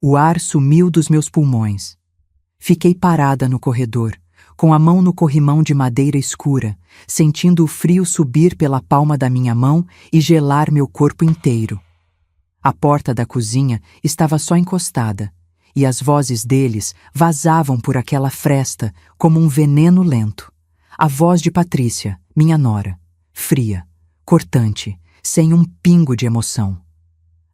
O ar sumiu dos meus pulmões. Fiquei parada no corredor, com a mão no corrimão de madeira escura, sentindo o frio subir pela palma da minha mão e gelar meu corpo inteiro. A porta da cozinha estava só encostada, e as vozes deles vazavam por aquela fresta como um veneno lento. A voz de Patrícia, minha nora, fria, cortante, sem um pingo de emoção.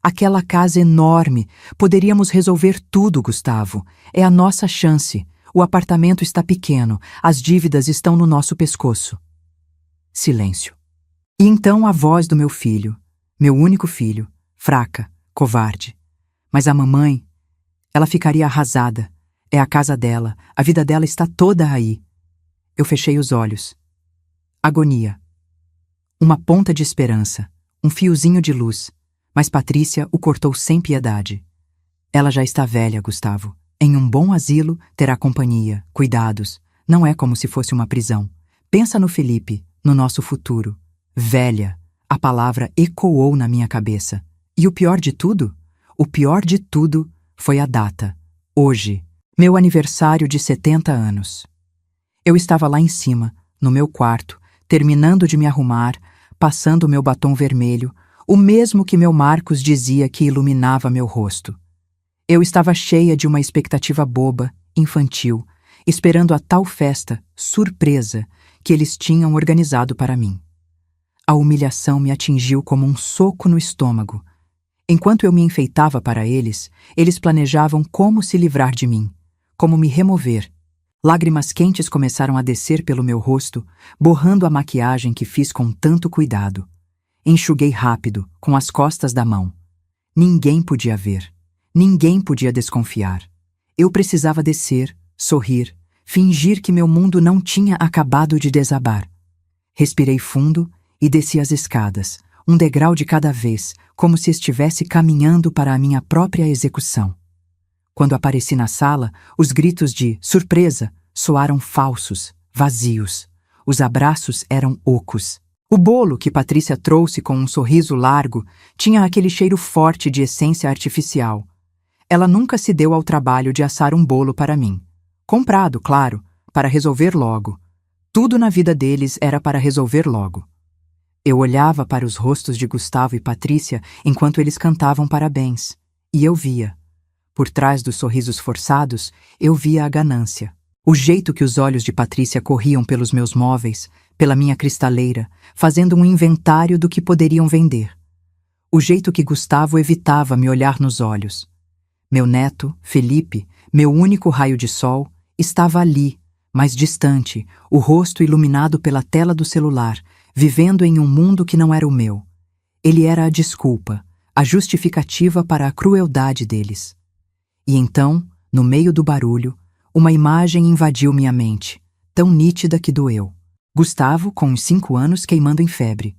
Aquela casa enorme, poderíamos resolver tudo, Gustavo. É a nossa chance. O apartamento está pequeno, as dívidas estão no nosso pescoço. Silêncio. E então a voz do meu filho, meu único filho, fraca, covarde. Mas a mamãe, ela ficaria arrasada. É a casa dela, a vida dela está toda aí. Eu fechei os olhos. Agonia. Uma ponta de esperança, um fiozinho de luz. Mas Patrícia o cortou sem piedade. Ela já está velha, Gustavo. Em um bom asilo, terá companhia, cuidados. Não é como se fosse uma prisão. Pensa no Felipe, no nosso futuro. Velha. A palavra ecoou na minha cabeça. E o pior de tudo? O pior de tudo foi a data. Hoje, meu aniversário de 70 anos. Eu estava lá em cima, no meu quarto, terminando de me arrumar, passando meu batom vermelho, o mesmo que meu Marcos dizia que iluminava meu rosto. Eu estava cheia de uma expectativa boba, infantil, esperando a tal festa, surpresa, que eles tinham organizado para mim. A humilhação me atingiu como um soco no estômago. Enquanto eu me enfeitava para eles, eles planejavam como se livrar de mim, como me remover. Lágrimas quentes começaram a descer pelo meu rosto, borrando a maquiagem que fiz com tanto cuidado. Enxuguei rápido, com as costas da mão. Ninguém podia ver. Ninguém podia desconfiar. Eu precisava descer, sorrir, fingir que meu mundo não tinha acabado de desabar. Respirei fundo e desci as escadas, um degrau de cada vez, como se estivesse caminhando para a minha própria execução. Quando apareci na sala, os gritos de surpresa soaram falsos, vazios. Os abraços eram ocos. O bolo que Patrícia trouxe com um sorriso largo tinha aquele cheiro forte de essência artificial. Ela nunca se deu ao trabalho de assar um bolo para mim. Comprado, claro, para resolver logo. Tudo na vida deles era para resolver logo. Eu olhava para os rostos de Gustavo e Patrícia enquanto eles cantavam parabéns, e eu via. Por trás dos sorrisos forçados, eu via a ganância. O jeito que os olhos de Patrícia corriam pelos meus móveis, pela minha cristaleira, fazendo um inventário do que poderiam vender. O jeito que Gustavo evitava me olhar nos olhos. Meu neto, Felipe, meu único raio de sol, estava ali, mais distante, o rosto iluminado pela tela do celular, vivendo em um mundo que não era o meu. Ele era a desculpa, a justificativa para a crueldade deles. E então, no meio do barulho, uma imagem invadiu minha mente, tão nítida que doeu. Gustavo, com uns 5 anos, queimando em febre.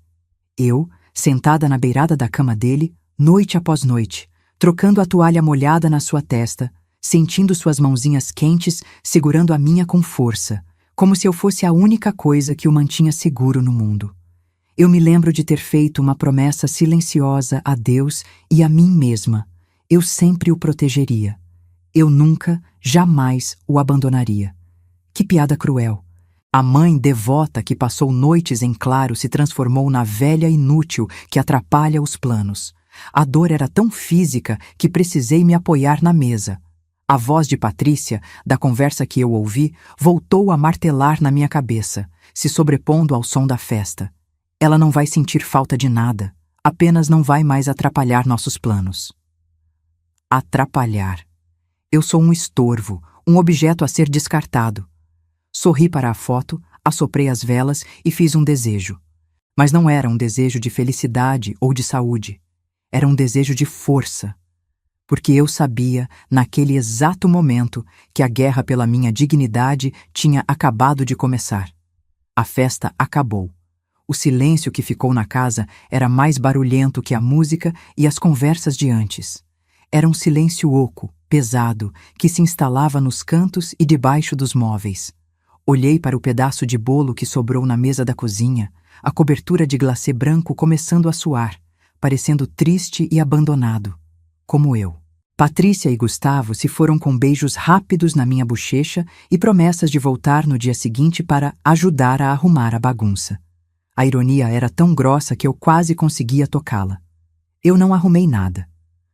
Eu, sentada na beirada da cama dele, noite após noite, trocando a toalha molhada na sua testa, sentindo suas mãozinhas quentes segurando a minha com força, como se eu fosse a única coisa que o mantinha seguro no mundo. Eu me lembro de ter feito uma promessa silenciosa a Deus e a mim mesma. Eu sempre o protegeria. Eu nunca, jamais o abandonaria. Que piada cruel! A mãe devota que passou noites em claro se transformou na velha inútil que atrapalha os planos. A dor era tão física que precisei me apoiar na mesa. A voz de Patrícia, da conversa que eu ouvi, voltou a martelar na minha cabeça, se sobrepondo ao som da festa. Ela não vai sentir falta de nada, apenas não vai mais atrapalhar nossos planos. Atrapalhar. Eu sou um estorvo, um objeto a ser descartado. Sorri para a foto, assoprei as velas e fiz um desejo. Mas não era um desejo de felicidade ou de saúde. Era um desejo de força. Porque eu sabia, naquele exato momento, que a guerra pela minha dignidade tinha acabado de começar. A festa acabou. O silêncio que ficou na casa era mais barulhento que a música e as conversas de antes. Era um silêncio oco, pesado, que se instalava nos cantos e debaixo dos móveis. Olhei para o pedaço de bolo que sobrou na mesa da cozinha, a cobertura de glacê branco começando a suar, parecendo triste e abandonado, como eu. Patrícia e Gustavo se foram com beijos rápidos na minha bochecha e promessas de voltar no dia seguinte para ajudar a arrumar a bagunça. A ironia era tão grossa que eu quase conseguia tocá-la. Eu não arrumei nada.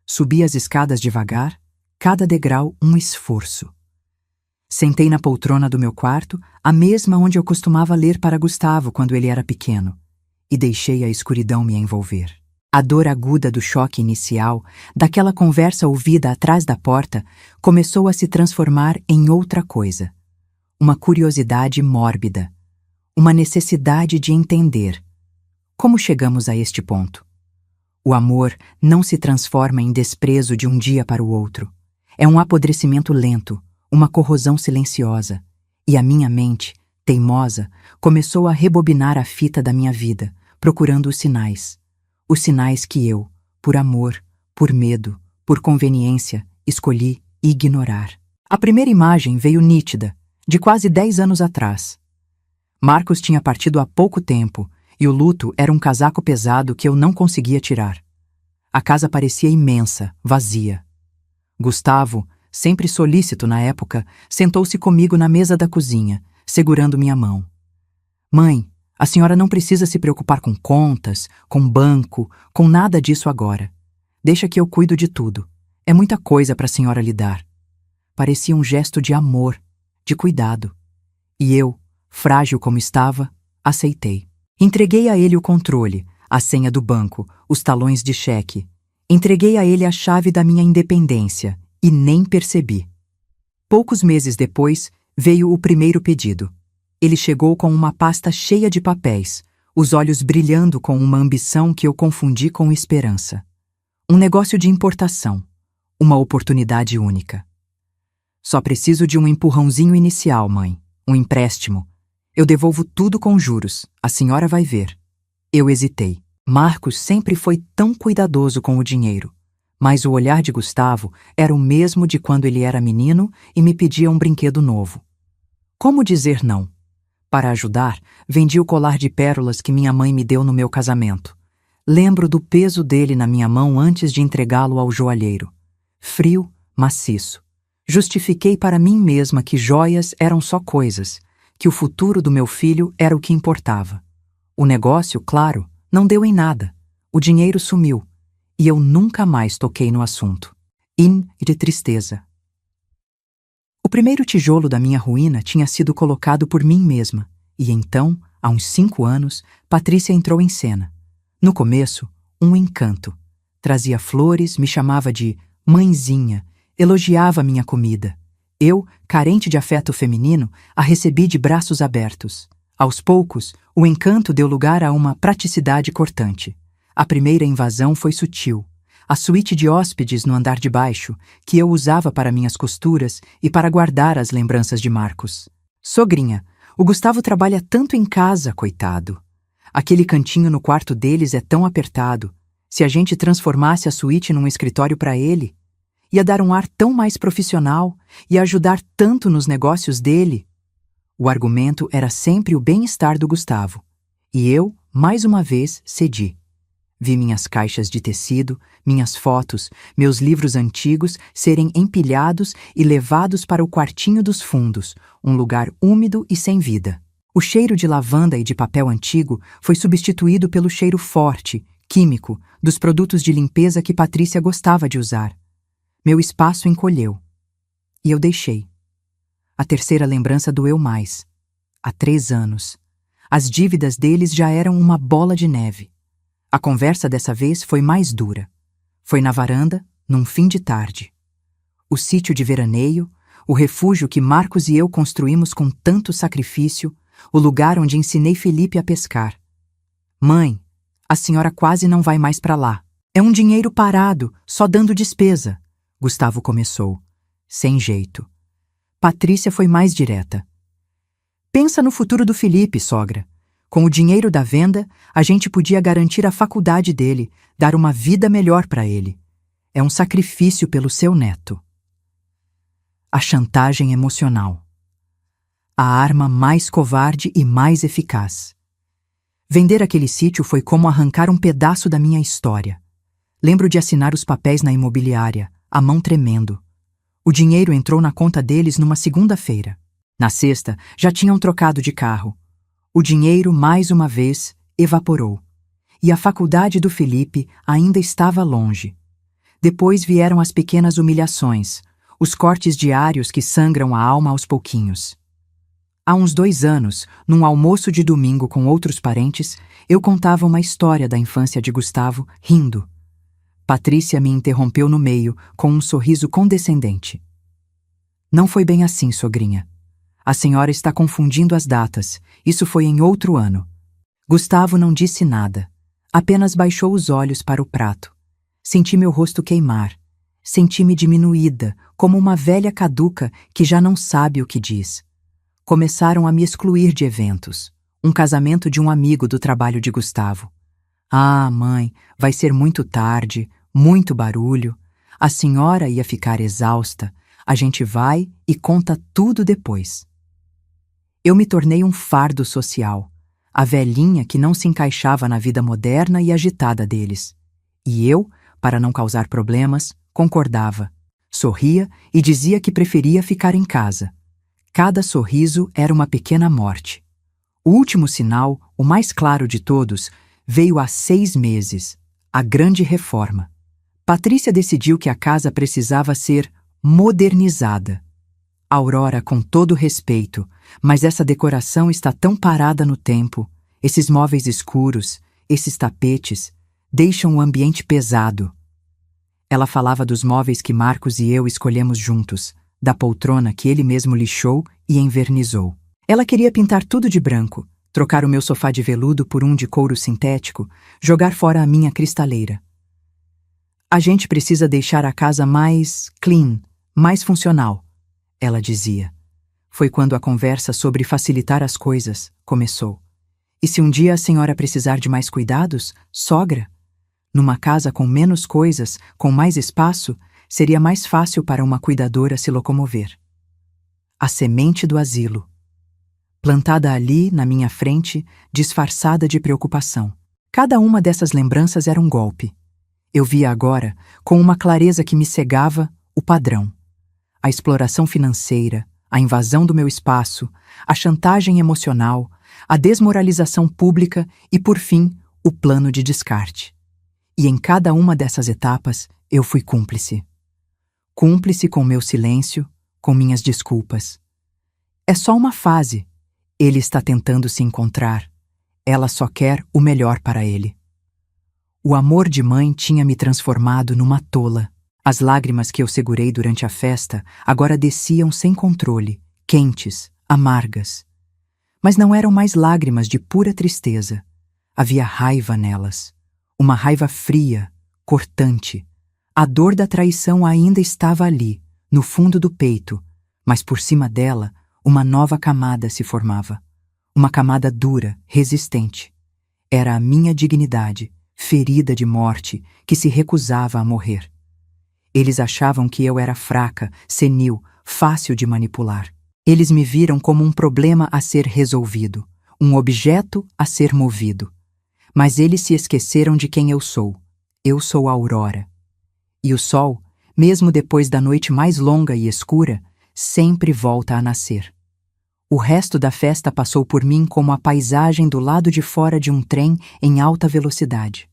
Subi as escadas devagar, cada degrau um esforço. Sentei na poltrona do meu quarto, a mesma onde eu costumava ler para Gustavo quando ele era pequeno, e deixei a escuridão me envolver. A dor aguda do choque inicial, daquela conversa ouvida atrás da porta, começou a se transformar em outra coisa. Uma curiosidade mórbida. Uma necessidade de entender. Como chegamos a este ponto? O amor não se transforma em desprezo de um dia para o outro. É um apodrecimento lento, uma corrosão silenciosa. E a minha mente, teimosa, começou a rebobinar a fita da minha vida, procurando os sinais. Os sinais que eu, por amor, por medo, por conveniência, escolhi ignorar. A primeira imagem veio nítida, de quase 10 anos atrás. Marcos tinha partido há pouco tempo, e o luto era um casaco pesado que eu não conseguia tirar. A casa parecia imensa, vazia. Gustavo, sempre solícito na época, sentou-se comigo na mesa da cozinha, segurando minha mão. Mãe, a senhora não precisa se preocupar com contas, com banco, com nada disso agora. Deixa que eu cuido de tudo. É muita coisa para a senhora lidar. Parecia um gesto de amor, de cuidado. E eu, frágil como estava, aceitei. Entreguei a ele o controle, a senha do banco, os talões de cheque. Entreguei a ele a chave da minha independência e nem percebi. Poucos meses depois, veio o primeiro pedido. Ele chegou com uma pasta cheia de papéis, os olhos brilhando com uma ambição que eu confundi com esperança. Um negócio de importação, uma oportunidade única. Só preciso de um empurrãozinho inicial, mãe, um empréstimo. Eu devolvo tudo com juros, a senhora vai ver. Eu hesitei. Marcos sempre foi tão cuidadoso com o dinheiro, mas o olhar de Gustavo era o mesmo de quando ele era menino e me pedia um brinquedo novo. Como dizer não? Para ajudar, vendi o colar de pérolas que minha mãe me deu no meu casamento. Lembro do peso dele na minha mão antes de entregá-lo ao joalheiro. Frio, maciço. Justifiquei para mim mesma que joias eram só coisas, que o futuro do meu filho era o que importava. O negócio, claro, não deu em nada. O dinheiro sumiu, e eu nunca mais toquei no assunto. De tristeza. O primeiro tijolo da minha ruína tinha sido colocado por mim mesma, e então, há uns 5 anos, Patrícia entrou em cena. No começo, um encanto. Trazia flores, me chamava de mãezinha, elogiava minha comida. Eu, carente de afeto feminino, a recebi de braços abertos. Aos poucos, o encanto deu lugar a uma praticidade cortante. A primeira invasão foi sutil. A suíte de hóspedes no andar de baixo, que eu usava para minhas costuras e para guardar as lembranças de Marcos. Sogrinha, o Gustavo trabalha tanto em casa, coitado. Aquele cantinho no quarto deles é tão apertado. Se a gente transformasse a suíte num escritório para ele, ia dar um ar tão mais profissional, ia ajudar tanto nos negócios dele. O argumento era sempre o bem-estar do Gustavo. E eu, mais uma vez, cedi. Vi minhas caixas de tecido, minhas fotos, meus livros antigos serem empilhados e levados para o quartinho dos fundos, um lugar úmido e sem vida. O cheiro de lavanda e de papel antigo foi substituído pelo cheiro forte, químico, dos produtos de limpeza que Patrícia gostava de usar. Meu espaço encolheu. E eu deixei. A terceira lembrança doeu mais. Há 3 anos. As dívidas deles já eram uma bola de neve. A conversa dessa vez foi mais dura. Foi na varanda, num fim de tarde. O sítio de veraneio, o refúgio que Marcos e eu construímos com tanto sacrifício, o lugar onde ensinei Felipe a pescar. Mãe, a senhora quase não vai mais para lá. É um dinheiro parado, só dando despesa. Gustavo começou. Sem jeito. Patrícia foi mais direta. Pensa no futuro do Felipe, sogra. Com o dinheiro da venda, a gente podia garantir a faculdade dele, dar uma vida melhor para ele. É um sacrifício pelo seu neto. A chantagem emocional. A arma mais covarde e mais eficaz. Vender aquele sítio foi como arrancar um pedaço da minha história. Lembro de assinar os papéis na imobiliária, a mão tremendo. O dinheiro entrou na conta deles numa segunda-feira. Na sexta, já tinham trocado de carro. O dinheiro, mais uma vez, evaporou. E a faculdade do Felipe ainda estava longe. Depois vieram as pequenas humilhações, os cortes diários que sangram a alma aos pouquinhos. Há uns 2 anos, num almoço de domingo com outros parentes, eu contava uma história da infância de Gustavo, rindo. Patrícia me interrompeu no meio, com um sorriso condescendente. Não foi bem assim, sogrinha. A senhora está confundindo as datas. Isso foi em outro ano. Gustavo não disse nada. Apenas baixou os olhos para o prato. Senti meu rosto queimar. Senti-me diminuída, como uma velha caduca que já não sabe o que diz. Começaram a me excluir de eventos. Um casamento de um amigo do trabalho de Gustavo. Ah, mãe, vai ser muito tarde, muito barulho. A senhora ia ficar exausta. A gente vai e conta tudo depois. Eu me tornei um fardo social, a velhinha que não se encaixava na vida moderna e agitada deles. E eu, para não causar problemas, concordava. Sorria e dizia que preferia ficar em casa. Cada sorriso era uma pequena morte. O último sinal, o mais claro de todos, veio há 6 meses, a grande reforma. Patrícia decidiu que a casa precisava ser modernizada. Aurora, com todo respeito, mas essa decoração está tão parada no tempo. Esses móveis escuros, esses tapetes, deixam o ambiente pesado. Ela falava dos móveis que Marcos e eu escolhemos juntos, da poltrona que ele mesmo lixou e envernizou. Ela queria pintar tudo de branco, trocar o meu sofá de veludo por um de couro sintético, jogar fora a minha cristaleira. A gente precisa deixar a casa mais clean, mais funcional, ela dizia. Foi quando a conversa sobre facilitar as coisas começou. E se um dia a senhora precisar de mais cuidados, sogra? Numa casa com menos coisas, com mais espaço, seria mais fácil para uma cuidadora se locomover. A semente do asilo. Plantada ali, na minha frente, disfarçada de preocupação. Cada uma dessas lembranças era um golpe. Eu via agora, com uma clareza que me cegava, o padrão. A exploração financeira, a invasão do meu espaço, a chantagem emocional, a desmoralização pública e, por fim, o plano de descarte. E em cada uma dessas etapas, eu fui cúmplice. Cúmplice com meu silêncio, com minhas desculpas. É só uma fase. Ele está tentando se encontrar. Ela só quer o melhor para ele. O amor de mãe tinha me transformado numa tola. As lágrimas que eu segurei durante a festa agora desciam sem controle, quentes, amargas. Mas não eram mais lágrimas de pura tristeza. Havia raiva nelas. Uma raiva fria, cortante. A dor da traição ainda estava ali, no fundo do peito, mas por cima dela, uma nova camada se formava. Uma camada dura, resistente. Era a minha dignidade, ferida de morte, que se recusava a morrer. Eles achavam que eu era fraca, senil, fácil de manipular. Eles me viram como um problema a ser resolvido, um objeto a ser movido. Mas eles se esqueceram de quem eu sou. Eu sou a Aurora. E o sol, mesmo depois da noite mais longa e escura, sempre volta a nascer. O resto da festa passou por mim como a paisagem do lado de fora de um trem em alta velocidade.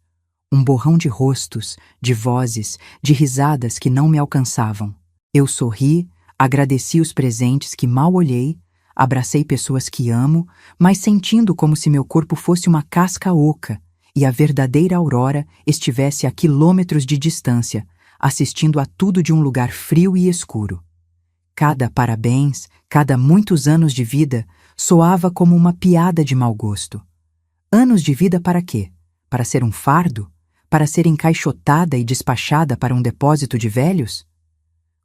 Um borrão de rostos, de vozes, de risadas que não me alcançavam. Eu sorri, agradeci os presentes que mal olhei, abracei pessoas que amo, mas sentindo como se meu corpo fosse uma casca oca e a verdadeira Aurora estivesse a quilômetros de distância, assistindo a tudo de um lugar frio e escuro. Cada parabéns, cada muitos anos de vida, soava como uma piada de mau gosto. Anos de vida para quê? Para ser um fardo? Para ser encaixotada e despachada para um depósito de velhos?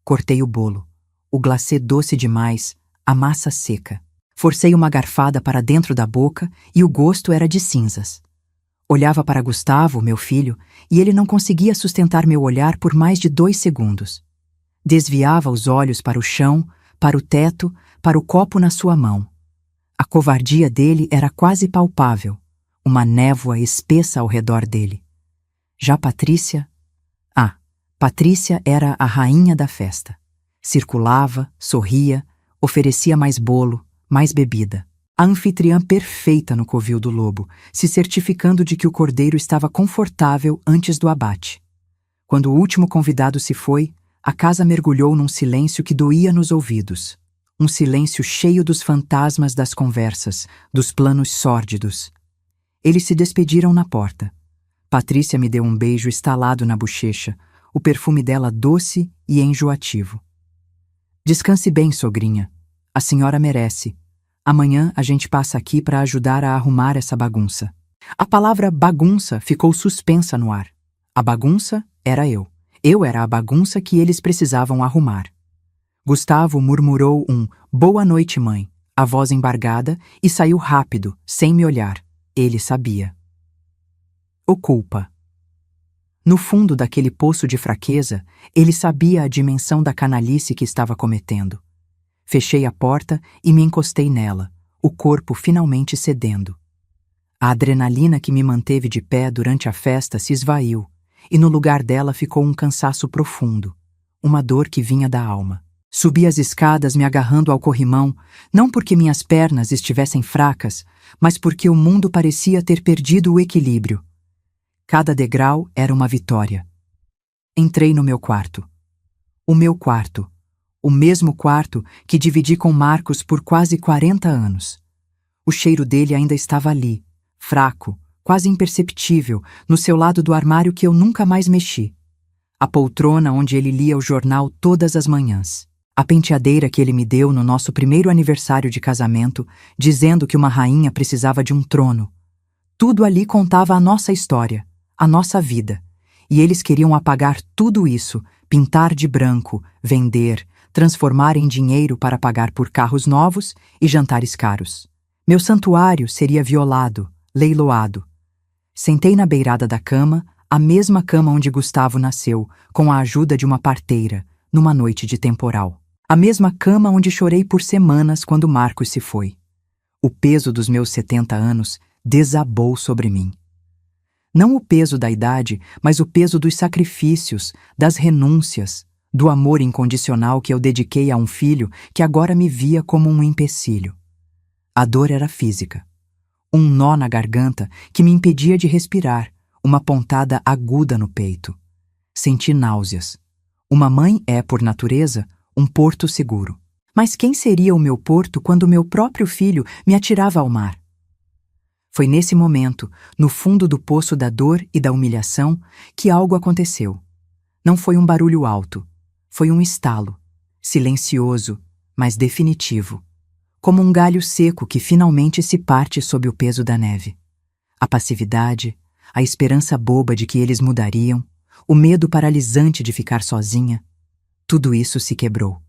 Cortei o bolo, o glacê doce demais, a massa seca. Forcei uma garfada para dentro da boca e o gosto era de cinzas. Olhava para Gustavo, meu filho, e ele não conseguia sustentar meu olhar por mais de 2 segundos. Desviava os olhos para o chão, para o teto, para o copo na sua mão. A covardia dele era quase palpável, uma névoa espessa ao redor dele. Já Patrícia? Patrícia era a rainha da festa. Circulava, sorria, oferecia mais bolo, mais bebida. A anfitriã perfeita no covil do lobo, se certificando de que o cordeiro estava confortável antes do abate. Quando o último convidado se foi, a casa mergulhou num silêncio que doía nos ouvidos. Um silêncio cheio dos fantasmas das conversas, dos planos sórdidos. Eles se despediram na porta. Patrícia me deu um beijo estalado na bochecha, o perfume dela doce e enjoativo. Descanse bem, sogrinha. A senhora merece. Amanhã a gente passa aqui para ajudar a arrumar essa bagunça. A palavra bagunça ficou suspensa no ar. A bagunça era eu. Eu era a bagunça que eles precisavam arrumar. Gustavo murmurou um "Boa noite, mãe", a voz embargada, e saiu rápido, sem me olhar. Ele sabia. O culpa. No fundo daquele poço de fraqueza, ele sabia a dimensão da canalice que estava cometendo. Fechei a porta e me encostei nela, o corpo finalmente cedendo. A adrenalina que me manteve de pé durante a festa se esvaiu, e no lugar dela ficou um cansaço profundo, uma dor que vinha da alma. Subi as escadas me agarrando ao corrimão, não porque minhas pernas estivessem fracas, mas porque o mundo parecia ter perdido o equilíbrio. Cada degrau era uma vitória. Entrei no meu quarto. O meu quarto. O mesmo quarto que dividi com Marcos por quase 40 anos. O cheiro dele ainda estava ali, fraco, quase imperceptível, no seu lado do armário que eu nunca mais mexi. A poltrona onde ele lia o jornal todas as manhãs. A penteadeira que ele me deu no nosso primeiro aniversário de casamento, dizendo que uma rainha precisava de um trono. Tudo ali contava a nossa história, a nossa vida. E eles queriam apagar tudo isso, pintar de branco, vender, transformar em dinheiro para pagar por carros novos e jantares caros. Meu santuário seria violado, leiloado. Sentei na beirada da cama, a mesma cama onde Gustavo nasceu, com a ajuda de uma parteira, numa noite de temporal. A mesma cama onde chorei por semanas quando Marcos se foi. O peso dos meus 70 anos desabou sobre mim. Não o peso da idade, mas o peso dos sacrifícios, das renúncias, do amor incondicional que eu dediquei a um filho que agora me via como um empecilho. A dor era física. Um nó na garganta que me impedia de respirar, uma pontada aguda no peito. Senti náuseas. Uma mãe é, por natureza, um porto seguro. Mas quem seria o meu porto quando meu próprio filho me atirava ao mar? Foi nesse momento, no fundo do poço da dor e da humilhação, que algo aconteceu. Não foi um barulho alto. Foi um estalo, silencioso, mas definitivo. Como um galho seco que finalmente se parte sob o peso da neve. A passividade, a esperança boba de que eles mudariam, o medo paralisante de ficar sozinha, tudo isso se quebrou.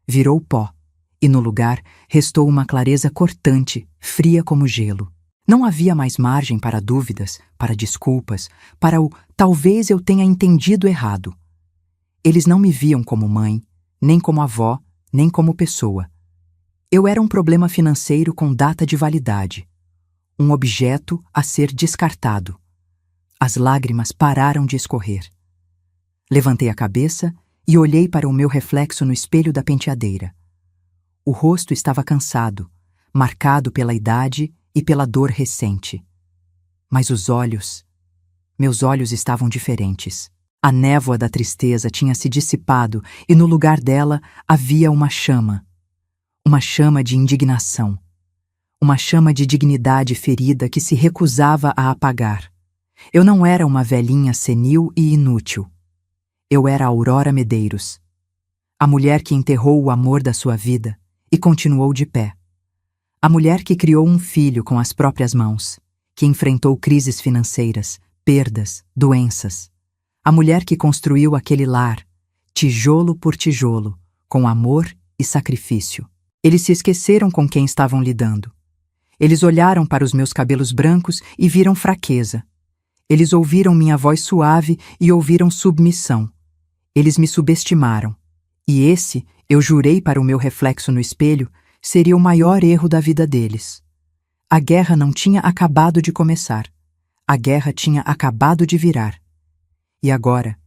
Virou pó, e no lugar restou uma clareza cortante, fria como gelo. Não havia mais margem para dúvidas, para desculpas, para o "talvez eu tenha entendido errado". Eles não me viam como mãe, nem como avó, nem como pessoa. Eu era um problema financeiro com data de validade. Um objeto a ser descartado. As lágrimas pararam de escorrer. Levantei a cabeça e olhei para o meu reflexo no espelho da penteadeira. O rosto estava cansado, marcado pela idade e pela dor recente. Mas os olhos... Meus olhos estavam diferentes. A névoa da tristeza tinha se dissipado e no lugar dela havia uma chama. Uma chama de indignação. Uma chama de dignidade ferida que se recusava a apagar. Eu não era uma velhinha senil e inútil. Eu era Aurora Medeiros. A mulher que enterrou o amor da sua vida e continuou de pé. A mulher que criou um filho com as próprias mãos, que enfrentou crises financeiras, perdas, doenças. A mulher que construiu aquele lar, tijolo por tijolo, com amor e sacrifício. Eles se esqueceram com quem estavam lidando. Eles olharam para os meus cabelos brancos e viram fraqueza. Eles ouviram minha voz suave e ouviram submissão. Eles me subestimaram. E esse, eu jurei para o meu reflexo no espelho, seria o maior erro da vida deles. A guerra não tinha acabado de começar. A guerra tinha acabado de virar. E agora,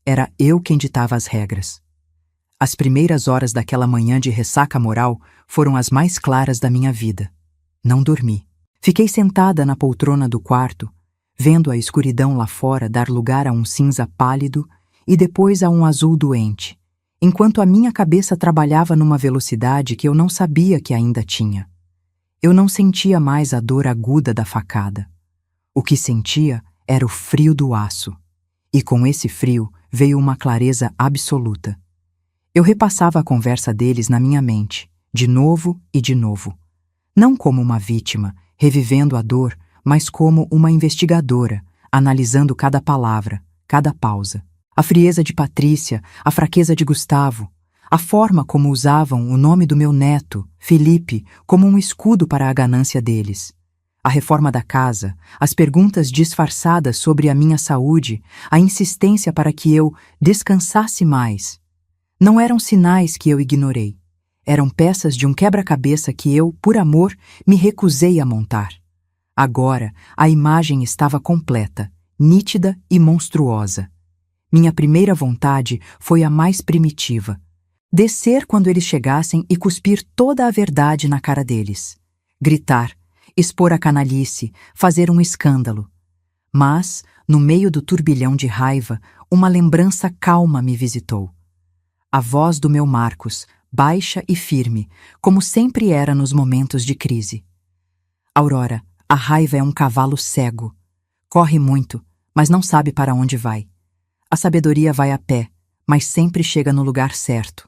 Era eu quem ditava as regras. As primeiras horas daquela manhã de ressaca moral foram as mais claras da minha vida. Não dormi. Fiquei sentada na poltrona do quarto, vendo a escuridão lá fora dar lugar a um cinza pálido e depois a um azul doente, enquanto a minha cabeça trabalhava numa velocidade que eu não sabia que ainda tinha. Eu não sentia mais a dor aguda da facada. O que sentia era o frio do aço. E com esse frio veio uma clareza absoluta. Eu repassava a conversa deles na minha mente, de novo e de novo. Não como uma vítima, revivendo a dor, mas como uma investigadora, analisando cada palavra, cada pausa. A frieza de Patrícia, a fraqueza de Gustavo, a forma como usavam o nome do meu neto, Felipe, como um escudo para a ganância deles. A reforma da casa, as perguntas disfarçadas sobre a minha saúde, a insistência para que eu descansasse mais. Não eram sinais que eu ignorei. Eram peças de um quebra-cabeça que eu, por amor, me recusei a montar. Agora, a imagem estava completa, nítida e monstruosa. Minha primeira vontade foi a mais primitiva. Descer quando eles chegassem e cuspir toda a verdade na cara deles. Gritar, expor a canalice, fazer um escândalo. Mas, no meio do turbilhão de raiva, uma lembrança calma me visitou. A voz do meu Marcos, baixa e firme, como sempre era nos momentos de crise. Aurora, a raiva é um cavalo cego. Corre muito, mas não sabe para onde vai. A sabedoria vai a pé, mas sempre chega no lugar certo.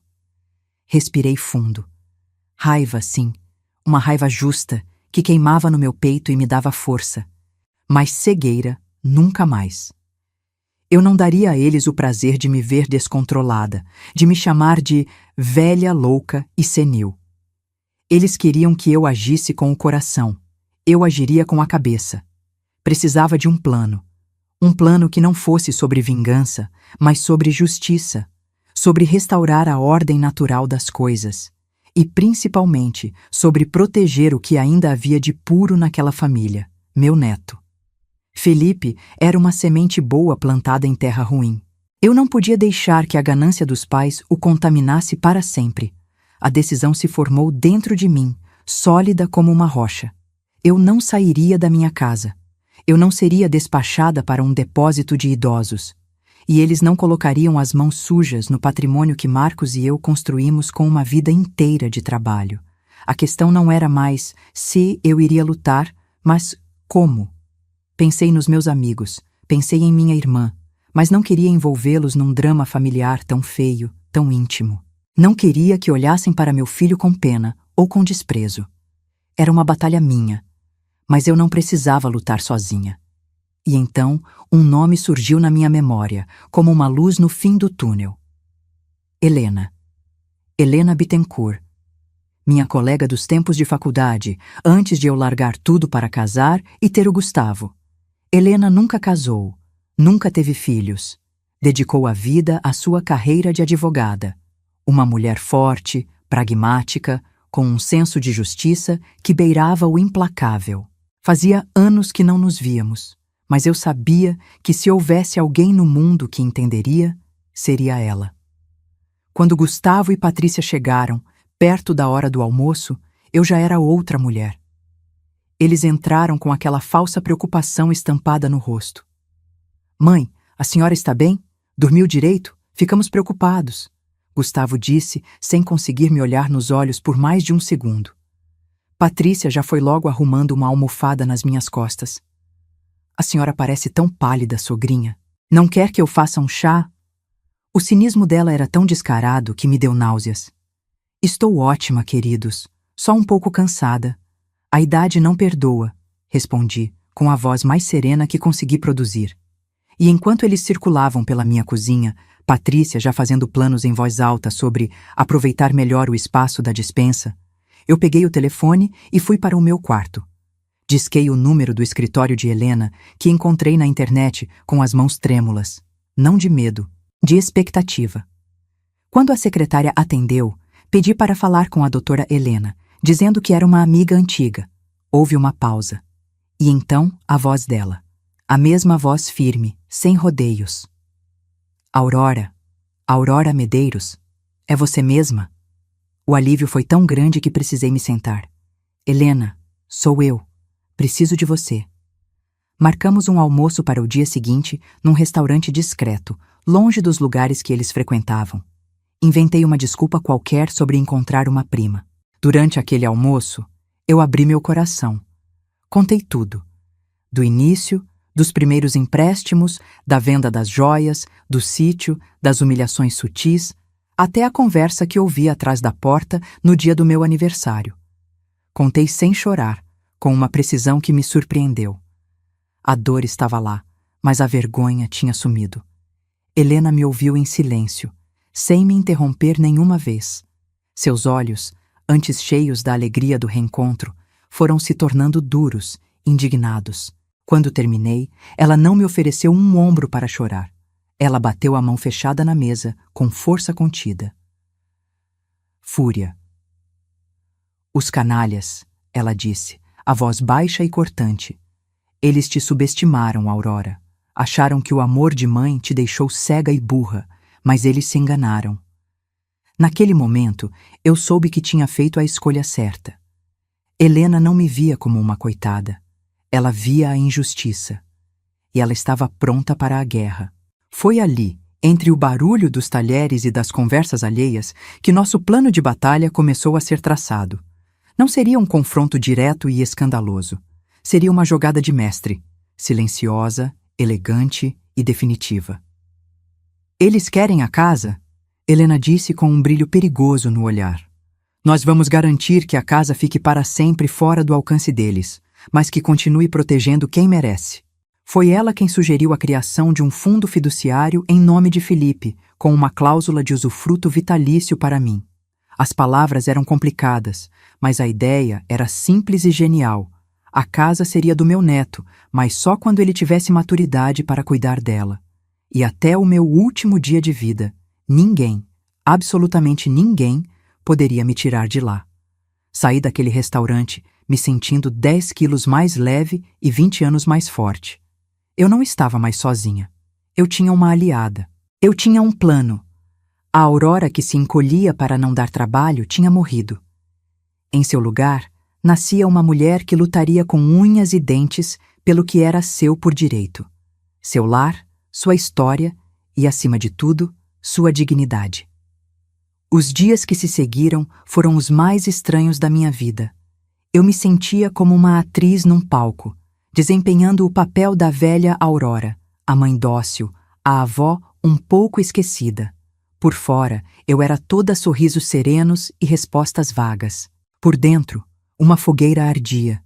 Respirei fundo. Raiva, sim. Uma raiva justa, que queimava no meu peito e me dava força. Mas cegueira, nunca mais. Eu não daria a eles o prazer de me ver descontrolada, de me chamar de velha, louca e senil. Eles queriam que eu agisse com o coração. Eu agiria com a cabeça. Precisava de um plano. Um plano que não fosse sobre vingança, mas sobre justiça, sobre restaurar a ordem natural das coisas e, principalmente, sobre proteger o que ainda havia de puro naquela família, meu neto. Felipe era uma semente boa plantada em terra ruim. Eu não podia deixar que a ganância dos pais o contaminasse para sempre. A decisão se formou dentro de mim, sólida como uma rocha. Eu não sairia da minha casa. Eu não seria despachada para um depósito de idosos. E eles não colocariam as mãos sujas no patrimônio que Marcos e eu construímos com uma vida inteira de trabalho. A questão não era mais se eu iria lutar, mas como. Pensei nos meus amigos, pensei em minha irmã, mas não queria envolvê-los num drama familiar tão feio, tão íntimo. Não queria que olhassem para meu filho com pena ou com desprezo. Era uma batalha minha, mas eu não precisava lutar sozinha. E então, um nome surgiu na minha memória, como uma luz no fim do túnel. Helena. Helena Bittencourt. Minha colega dos tempos de faculdade, antes de eu largar tudo para casar e ter o Gustavo. Helena nunca casou, nunca teve filhos. Dedicou a vida à sua carreira de advogada. Uma mulher forte, pragmática, com um senso de justiça que beirava o implacável. Fazia anos que não nos víamos, mas eu sabia que se houvesse alguém no mundo que entenderia, seria ela. Quando Gustavo e Patrícia chegaram, perto da hora do almoço, eu já era outra mulher. Eles entraram com aquela falsa preocupação estampada no rosto. "Mãe, a senhora está bem? Dormiu direito? Ficamos preocupados", Gustavo disse, sem conseguir me olhar nos olhos por mais de um segundo. Patrícia já foi logo arrumando uma almofada nas minhas costas. "A senhora parece tão pálida, sogrinha. Não quer que eu faça um chá?" O cinismo dela era tão descarado que me deu náuseas. "Estou ótima, queridos. Só um pouco cansada. A idade não perdoa", respondi, com a voz mais serena que consegui produzir. E enquanto eles circulavam pela minha cozinha, Patrícia já fazendo planos em voz alta sobre aproveitar melhor o espaço da despensa, eu peguei o telefone e fui para o meu quarto. Disquei o número do escritório de Helena, que encontrei na internet com as mãos trêmulas. Não de medo, de expectativa. Quando a secretária atendeu, pedi para falar com a doutora Helena, dizendo que era uma amiga antiga. Houve uma pausa. E então a voz dela. A mesma voz firme, sem rodeios. Aurora, Aurora Medeiros, é você mesma? O alívio foi tão grande que precisei me sentar. Helena, sou eu. Preciso de você. Marcamos um almoço para o dia seguinte num restaurante discreto, longe dos lugares que eles frequentavam. Inventei uma desculpa qualquer sobre encontrar uma prima. Durante aquele almoço, eu abri meu coração. Contei tudo. Do início, dos primeiros empréstimos, da venda das joias, do sítio, das humilhações sutis, até a conversa que ouvi atrás da porta no dia do meu aniversário. Contei sem chorar, com uma precisão que me surpreendeu. A dor estava lá, mas a vergonha tinha sumido. Helena me ouviu em silêncio, sem me interromper nenhuma vez. Seus olhos, antes cheios da alegria do reencontro, foram se tornando duros, indignados. Quando terminei, ela não me ofereceu um ombro para chorar. Ela bateu a mão fechada na mesa, com força contida. Fúria. Os canalhas, ela disse, a voz baixa e cortante. Eles te subestimaram, Aurora. Acharam que o amor de mãe te deixou cega e burra, mas eles se enganaram. Naquele momento, eu soube que tinha feito a escolha certa. Helena não me via como uma coitada. Ela via a injustiça. E ela estava pronta para a guerra. Foi ali, entre o barulho dos talheres e das conversas alheias, que nosso plano de batalha começou a ser traçado. Não seria um confronto direto e escandaloso. Seria uma jogada de mestre, silenciosa, elegante e definitiva. Eles querem a casa? Helena disse com um brilho perigoso no olhar. Nós vamos garantir que a casa fique para sempre fora do alcance deles, mas que continue protegendo quem merece. Foi ela quem sugeriu a criação de um fundo fiduciário em nome de Felipe, com uma cláusula de usufruto vitalício para mim. As palavras eram complicadas, mas a ideia era simples e genial. A casa seria do meu neto, mas só quando ele tivesse maturidade para cuidar dela. E até o meu último dia de vida, ninguém, absolutamente ninguém, poderia me tirar de lá. Saí daquele restaurante me sentindo 10 quilos mais leve e 20 anos mais forte. Eu não estava mais sozinha. Eu tinha uma aliada. Eu tinha um plano. A Aurora que se encolhia para não dar trabalho tinha morrido. Em seu lugar, nascia uma mulher que lutaria com unhas e dentes pelo que era seu por direito. Seu lar, sua história e, acima de tudo, sua dignidade. Os dias que se seguiram foram os mais estranhos da minha vida. Eu me sentia como uma atriz num palco, desempenhando o papel da velha Aurora, a mãe dócil, a avó um pouco esquecida. Por fora, eu era toda sorrisos serenos e respostas vagas. Por dentro, uma fogueira ardia,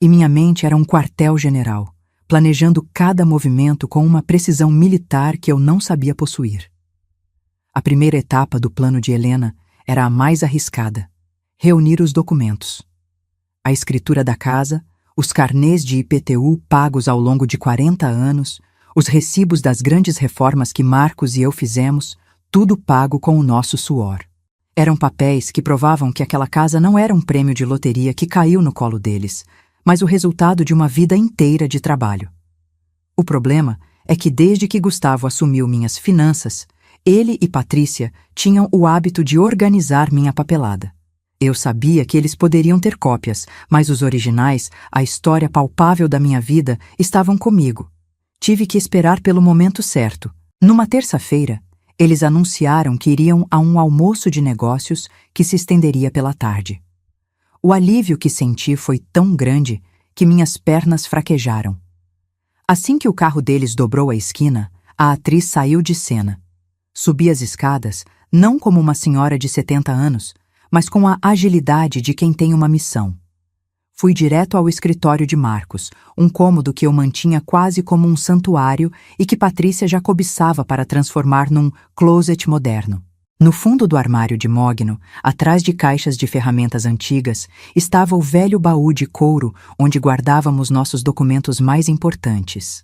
e minha mente era um quartel-general, planejando cada movimento com uma precisão militar que eu não sabia possuir. A primeira etapa do plano de Helena era a mais arriscada: reunir os documentos. A escritura da casa, os carnês de IPTU pagos ao longo de 40 anos, os recibos das grandes reformas que Marcos e eu fizemos, tudo pago com o nosso suor. Eram papéis que provavam que aquela casa não era um prêmio de loteria que caiu no colo deles, mas o resultado de uma vida inteira de trabalho. O problema é que desde que Gustavo assumiu minhas finanças, ele e Patrícia tinham o hábito de organizar minha papelada. Eu sabia que eles poderiam ter cópias, mas os originais, a história palpável da minha vida, estavam comigo. Tive que esperar pelo momento certo. Numa terça-feira, eles anunciaram que iriam a um almoço de negócios que se estenderia pela tarde. O alívio que senti foi tão grande que minhas pernas fraquejaram. Assim que o carro deles dobrou a esquina, a atriz saiu de cena. Subi as escadas, não como uma senhora de 70 anos, mas com a agilidade de quem tem uma missão. Fui direto ao escritório de Marcos, um cômodo que eu mantinha quase como um santuário e que Patrícia já cobiçava para transformar num closet moderno. No fundo do armário de mogno, atrás de caixas de ferramentas antigas, estava o velho baú de couro onde guardávamos nossos documentos mais importantes.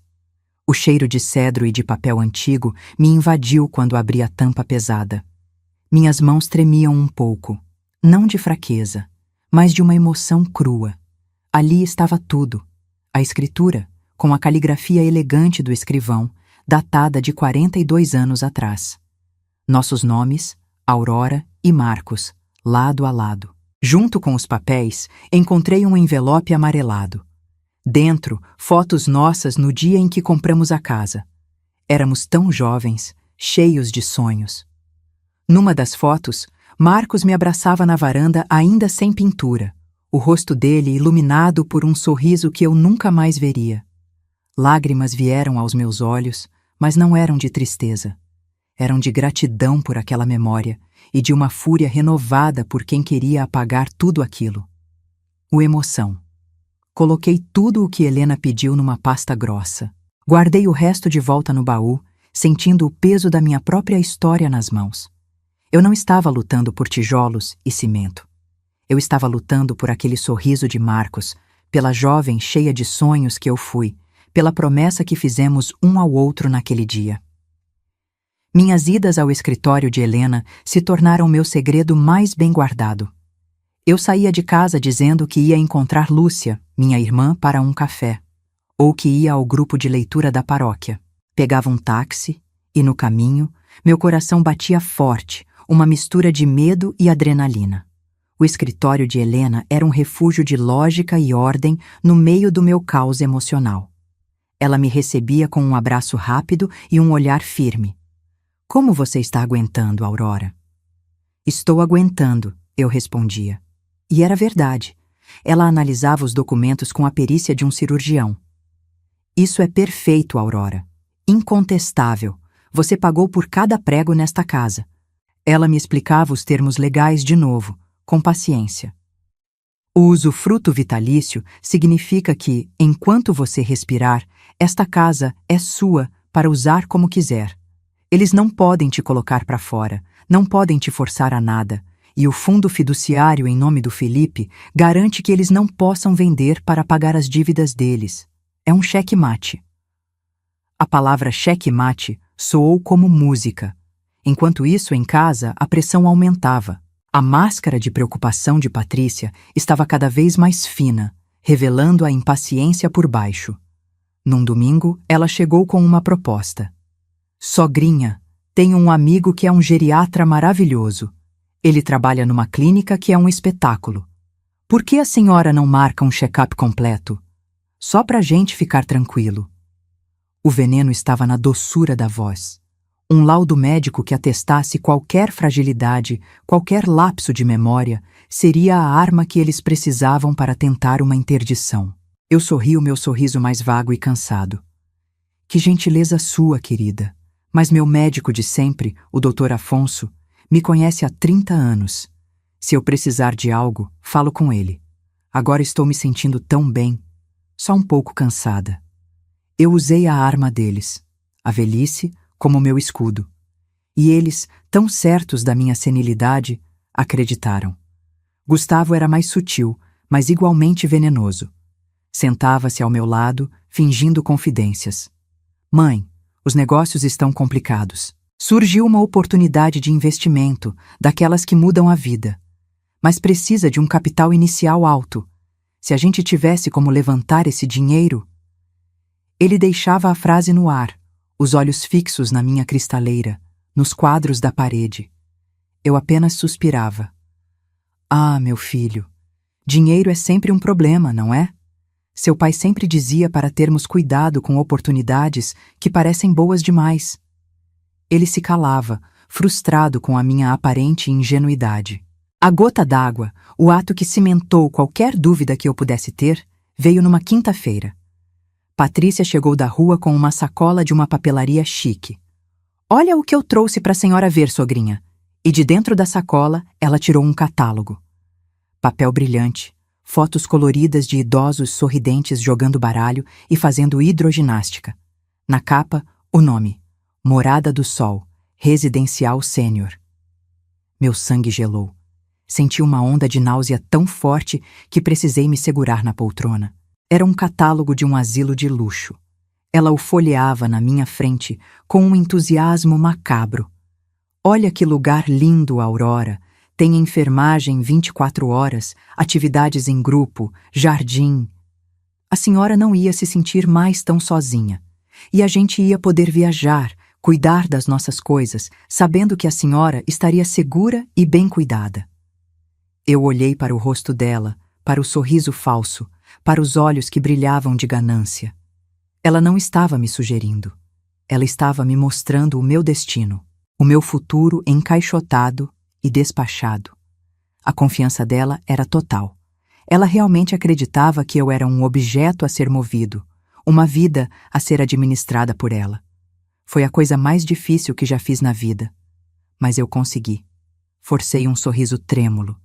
O cheiro de cedro e de papel antigo me invadiu quando abri a tampa pesada. Minhas mãos tremiam um pouco, não de fraqueza, mas de uma emoção crua. Ali estava tudo: a escritura, com a caligrafia elegante do escrivão, datada de 42 anos atrás. Nossos nomes, Aurora e Marcos, lado a lado. Junto com os papéis, encontrei um envelope amarelado. Dentro, fotos nossas no dia em que compramos a casa. Éramos tão jovens, cheios de sonhos. Numa das fotos, Marcos me abraçava na varanda ainda sem pintura, o rosto dele iluminado por um sorriso que eu nunca mais veria. Lágrimas vieram aos meus olhos, mas não eram de tristeza. Eram de gratidão por aquela memória e de uma fúria renovada por quem queria apagar tudo aquilo. Emoção. Coloquei tudo o que Helena pediu numa pasta grossa. Guardei o resto de volta no baú, sentindo o peso da minha própria história nas mãos. Eu não estava lutando por tijolos e cimento. Eu estava lutando por aquele sorriso de Marcos, pela jovem cheia de sonhos que eu fui, pela promessa que fizemos um ao outro naquele dia. Minhas idas ao escritório de Helena se tornaram meu segredo mais bem guardado. Eu saía de casa dizendo que ia encontrar Lúcia, minha irmã, para um café, ou que ia ao grupo de leitura da paróquia. Pegava um táxi e, no caminho, meu coração batia forte, uma mistura de medo e adrenalina. O escritório de Helena era um refúgio de lógica e ordem no meio do meu caos emocional. Ela me recebia com um abraço rápido e um olhar firme. Como você está aguentando, Aurora? Estou aguentando, eu respondia. E era verdade. Ela analisava os documentos com a perícia de um cirurgião. Isso é perfeito, Aurora. Incontestável. Você pagou por cada prego nesta casa. Ela me explicava os termos legais de novo, com paciência. O usufruto vitalício significa que, enquanto você respirar, esta casa é sua para usar como quiser. Eles não podem te colocar para fora, não podem te forçar a nada, e o fundo fiduciário em nome do Felipe garante que eles não possam vender para pagar as dívidas deles. É um cheque-mate. A palavra cheque-mate soou como música. Enquanto isso, em casa, a pressão aumentava. A máscara de preocupação de Patrícia estava cada vez mais fina, revelando a impaciência por baixo. Num domingo, ela chegou com uma proposta. Sogrinha, tenho um amigo que é um geriatra maravilhoso. Ele trabalha numa clínica que é um espetáculo. Por que a senhora não marca um check-up completo? Só pra gente ficar tranquilo. O veneno estava na doçura da voz. Um laudo médico que atestasse qualquer fragilidade, qualquer lapso de memória, seria a arma que eles precisavam para tentar uma interdição. Eu sorri o meu sorriso mais vago e cansado. Que gentileza sua, querida. Mas meu médico de sempre, o Dr. Afonso, me conhece há 30 anos. Se eu precisar de algo, falo com ele. Agora estou me sentindo tão bem, só um pouco cansada. Eu usei a arma deles, a velhice, como meu escudo. E eles, tão certos da minha senilidade, acreditaram. Gustavo era mais sutil, mas igualmente venenoso. Sentava-se ao meu lado, fingindo confidências. Mãe, os negócios estão complicados. Surgiu uma oportunidade de investimento, daquelas que mudam a vida. Mas precisa de um capital inicial alto. Se a gente tivesse como levantar esse dinheiro... Ele deixava a frase no ar, os olhos fixos na minha cristaleira, nos quadros da parede. Eu apenas suspirava. Ah, meu filho, dinheiro é sempre um problema, não é? Seu pai sempre dizia para termos cuidado com oportunidades que parecem boas demais. Ele se calava, frustrado com a minha aparente ingenuidade. A gota d'água, o ato que cimentou qualquer dúvida que eu pudesse ter, veio numa quinta-feira. Patrícia chegou da rua com uma sacola de uma papelaria chique. Olha o que eu trouxe para a senhora ver, sogrinha. E de dentro da sacola, ela tirou um catálogo. Papel brilhante, fotos coloridas de idosos sorridentes jogando baralho e fazendo hidroginástica. Na capa, o nome: Morada do Sol, Residencial Sênior. Meu sangue gelou. Senti uma onda de náusea tão forte que precisei me segurar na poltrona. Era um catálogo de um asilo de luxo. Ela o folheava na minha frente com um entusiasmo macabro. Olha que lugar lindo, Aurora. Tem enfermagem 24 horas, atividades em grupo, jardim. A senhora não ia se sentir mais tão sozinha. e a gente ia poder viajar, cuidar das nossas coisas, sabendo que a senhora estaria segura e bem cuidada. Eu olhei para o rosto dela, para o sorriso falso, para os olhos que brilhavam de ganância. Ela não estava me sugerindo. Ela estava me mostrando o meu destino, o meu futuro encaixotado e despachado. A confiança dela era total. Ela realmente acreditava que eu era um objeto a ser movido, uma vida a ser administrada por ela. Foi a coisa mais difícil que já fiz na vida. Mas eu consegui. Forcei um sorriso trêmulo.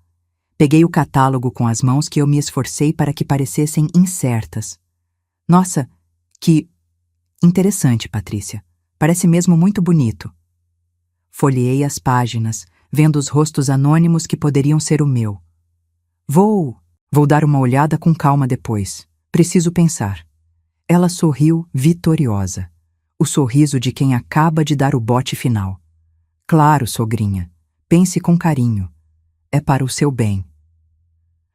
Peguei o catálogo com as mãos que eu me esforcei para que parecessem incertas. Nossa, que interessante, Patrícia. Parece mesmo muito bonito. Folheei as páginas, vendo os rostos anônimos que poderiam ser o meu. Vou dar uma olhada com calma depois. Preciso pensar. Ela sorriu vitoriosa. O sorriso de quem acaba de dar o bote final. Claro, sogrinha. Pense com carinho. É para o seu bem.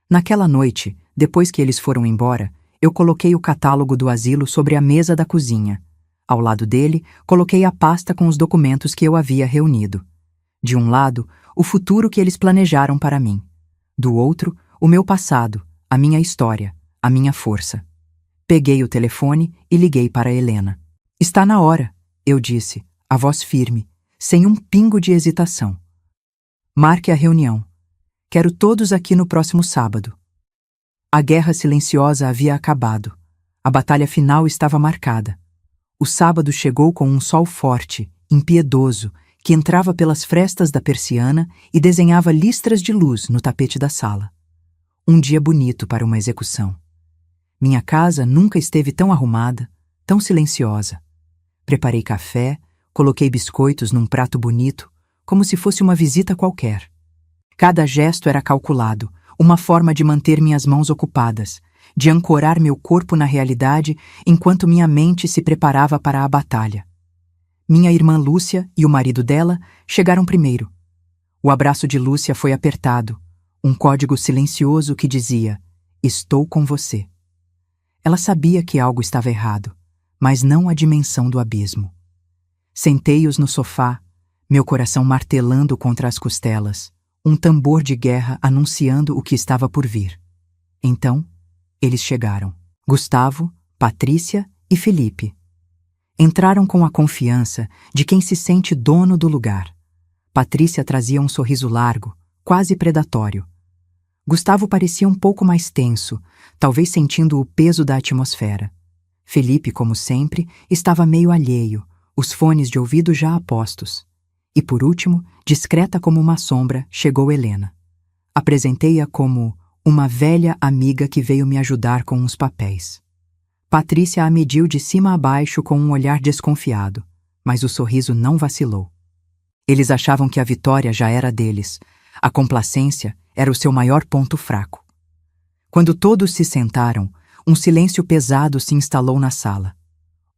Naquela noite, depois que eles foram embora, eu coloquei o catálogo do asilo sobre a mesa da cozinha. Ao lado dele, coloquei a pasta com os documentos que eu havia reunido. De um lado, o futuro que eles planejaram para mim. Do outro, o meu passado, a minha história, a minha força. Peguei o telefone e liguei para Helena. Está na hora, eu disse, a voz firme, sem um pingo de hesitação. Marque a reunião. Quero todos aqui no próximo sábado. A guerra silenciosa havia acabado. A batalha final estava marcada. O sábado chegou com um sol forte, impiedoso, que entrava pelas frestas da persiana e desenhava listras de luz no tapete da sala. Um dia bonito para uma execução. Minha casa nunca esteve tão arrumada, tão silenciosa. Preparei café, coloquei biscoitos num prato bonito, como se fosse uma visita qualquer. Cada gesto era calculado, uma forma de manter minhas mãos ocupadas, de ancorar meu corpo na realidade enquanto minha mente se preparava para a batalha. Minha irmã Lúcia e o marido dela chegaram primeiro. O abraço de Lúcia foi apertado, um código silencioso que dizia: "Estou com você." Ela sabia que algo estava errado, mas não a dimensão do abismo. Sentei-os no sofá, meu coração martelando contra as costelas, um tambor de guerra anunciando o que estava por vir. Então, eles chegaram. Gustavo, Patrícia e Felipe. Entraram com a confiança de quem se sente dono do lugar. Patrícia trazia um sorriso largo, quase predatório. Gustavo parecia um pouco mais tenso, talvez sentindo o peso da atmosfera. Felipe, como sempre, estava meio alheio, os fones de ouvido já a postos. E por último, discreta como uma sombra, chegou Helena. Apresentei-a como uma velha amiga que veio me ajudar com uns papéis. Patrícia a mediu de cima a baixo com um olhar desconfiado, mas o sorriso não vacilou. Eles achavam que a vitória já era deles. A complacência era o seu maior ponto fraco. Quando todos se sentaram, um silêncio pesado se instalou na sala.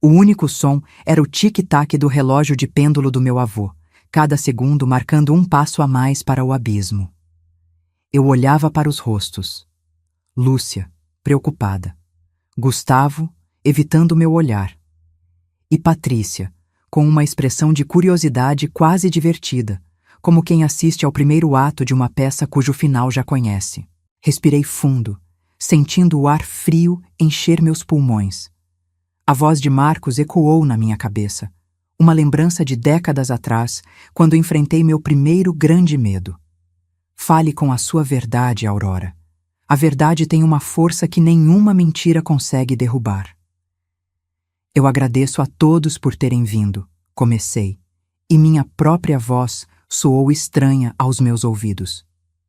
O único som era o tic-tac do relógio de pêndulo do meu avô, cada segundo marcando um passo a mais para o abismo. Eu olhava para os rostos. Lúcia, preocupada. Gustavo, evitando meu olhar. E Patrícia, com uma expressão de curiosidade quase divertida, como quem assiste ao primeiro ato de uma peça cujo final já conhece. Respirei fundo, sentindo o ar frio encher meus pulmões. A voz de Marcos ecoou na minha cabeça, uma lembrança de décadas atrás, quando enfrentei meu primeiro grande medo. Fale com a sua verdade, Aurora. A verdade tem uma força que nenhuma mentira consegue derrubar. Eu agradeço a todos por terem vindo, comecei, e minha própria voz soou estranha aos meus ouvidos.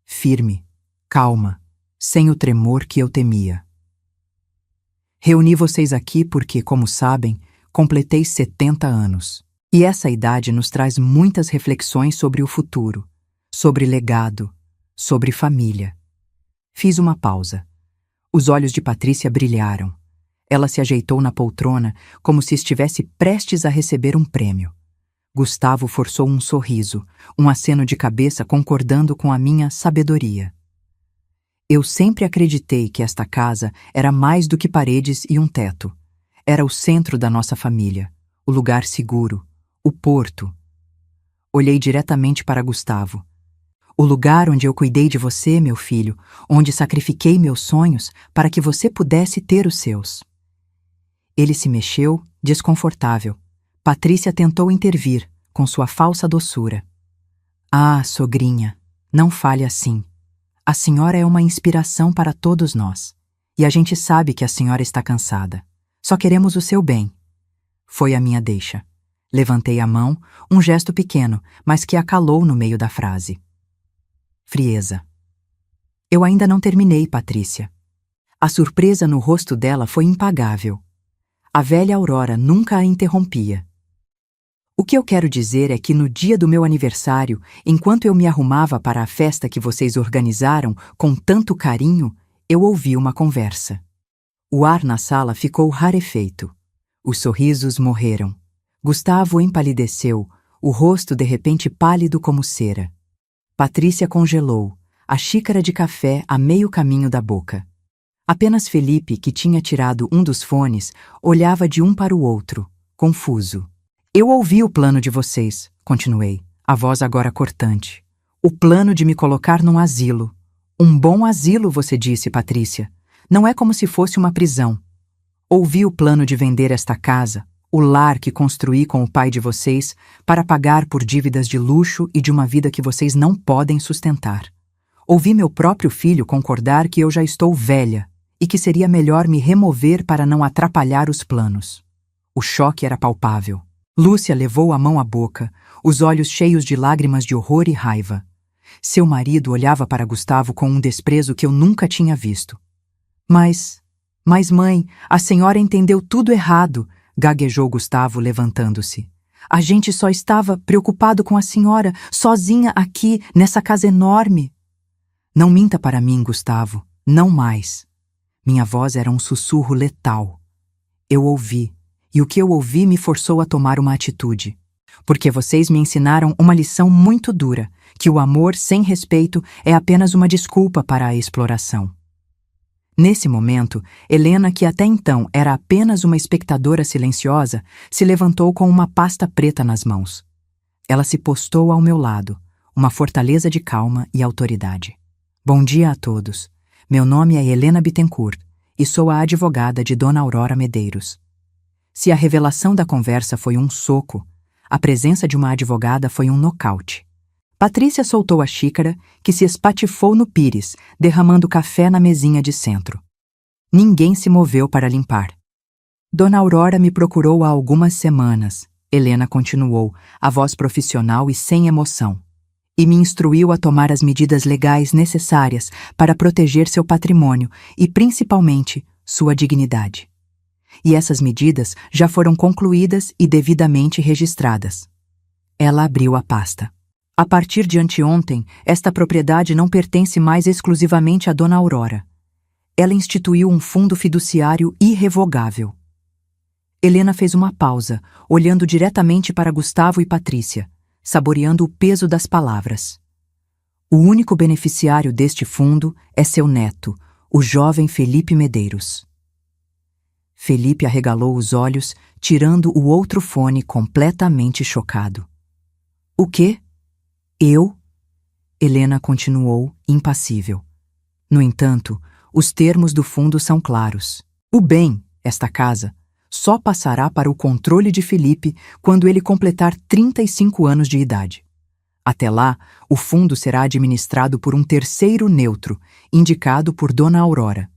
Firme, calma, sem o tremor que eu temia. Reuni vocês aqui porque, como sabem, completei 70 anos. E essa idade nos traz muitas reflexões sobre o futuro, sobre legado, sobre família. Fiz uma pausa. Os olhos de Patrícia brilharam. Ela se ajeitou na poltrona como se estivesse prestes a receber um prêmio. Gustavo forçou um sorriso, um aceno de cabeça concordando com a minha sabedoria. Eu sempre acreditei que esta casa era mais do que paredes e um teto. Era o centro da nossa família, o lugar seguro, o porto. Olhei diretamente para Gustavo. O lugar onde eu cuidei de você, meu filho, onde sacrifiquei meus sonhos para que você pudesse ter os seus. Ele se mexeu, desconfortável. Patrícia tentou intervir, com sua falsa doçura. Ah, sogrinha, não fale assim. A senhora é uma inspiração para todos nós. E a gente sabe que a senhora está cansada. Só queremos o seu bem. Foi a minha deixa. Levantei a mão, um gesto pequeno, mas que a calou no meio da frase. Frieza. Eu ainda não terminei, Patrícia. A surpresa no rosto dela foi impagável. A velha Aurora nunca a interrompia. O que eu quero dizer é que no dia do meu aniversário, enquanto eu me arrumava para a festa que vocês organizaram com tanto carinho, eu ouvi uma conversa. O ar na sala ficou rarefeito. Os sorrisos morreram. Gustavo empalideceu, o rosto de repente pálido como cera. Patrícia congelou, a xícara de café a meio caminho da boca. Apenas Felipe, que tinha tirado um dos fones, olhava de um para o outro, confuso. Eu ouvi o plano de vocês, continuei, a voz agora cortante. O plano de me colocar num asilo. Um bom asilo, você disse, Patrícia. Não é como se fosse uma prisão. Ouvi o plano de vender esta casa, o lar que construí com o pai de vocês, para pagar por dívidas de luxo e de uma vida que vocês não podem sustentar. Ouvi meu próprio filho concordar que eu já estou velha e que seria melhor me remover para não atrapalhar os planos. O choque era palpável. Lúcia levou a mão à boca, os olhos cheios de lágrimas de horror e raiva. Seu marido olhava para Gustavo com um desprezo que eu nunca tinha visto. Mas mãe, a senhora entendeu tudo errado, gaguejou Gustavo levantando-se. A gente só estava preocupado com a senhora, sozinha aqui, nessa casa enorme. Não minta para mim, Gustavo, não mais. Minha voz era um sussurro letal. Eu ouvi. E o que eu ouvi me forçou a tomar uma atitude. Porque vocês me ensinaram uma lição muito dura, que o amor sem respeito é apenas uma desculpa para a exploração. Nesse momento, Helena, que até então era apenas uma espectadora silenciosa, se levantou com uma pasta preta nas mãos. Ela se postou ao meu lado, uma fortaleza de calma e autoridade. Bom dia a todos. Meu nome é Helena Bittencourt e sou a advogada de Dona Aurora Medeiros. Se a revelação da conversa foi um soco, a presença de uma advogada foi um nocaute. Patrícia soltou a xícara, que se espatifou no pires, derramando café na mesinha de centro. Ninguém se moveu para limpar. Dona Aurora me procurou há algumas semanas, Helena continuou, a voz profissional e sem emoção, e me instruiu a tomar as medidas legais necessárias para proteger seu patrimônio e, principalmente, sua dignidade. E essas medidas já foram concluídas e devidamente registradas. Ela abriu a pasta. A partir de anteontem, esta propriedade não pertence mais exclusivamente a Dona Aurora. Ela instituiu um fundo fiduciário irrevogável. Helena fez uma pausa, olhando diretamente para Gustavo e Patrícia, saboreando o peso das palavras. O único beneficiário deste fundo é seu neto, o jovem Felipe Medeiros. Felipe arregalou os olhos, tirando o outro fone completamente chocado. O quê? Eu? Helena continuou, impassível. No entanto, os termos do fundo são claros. O bem, esta casa, só passará para o controle de Felipe quando ele completar 35 anos de idade. Até lá, o fundo será administrado por um terceiro neutro, indicado por Dona Aurora.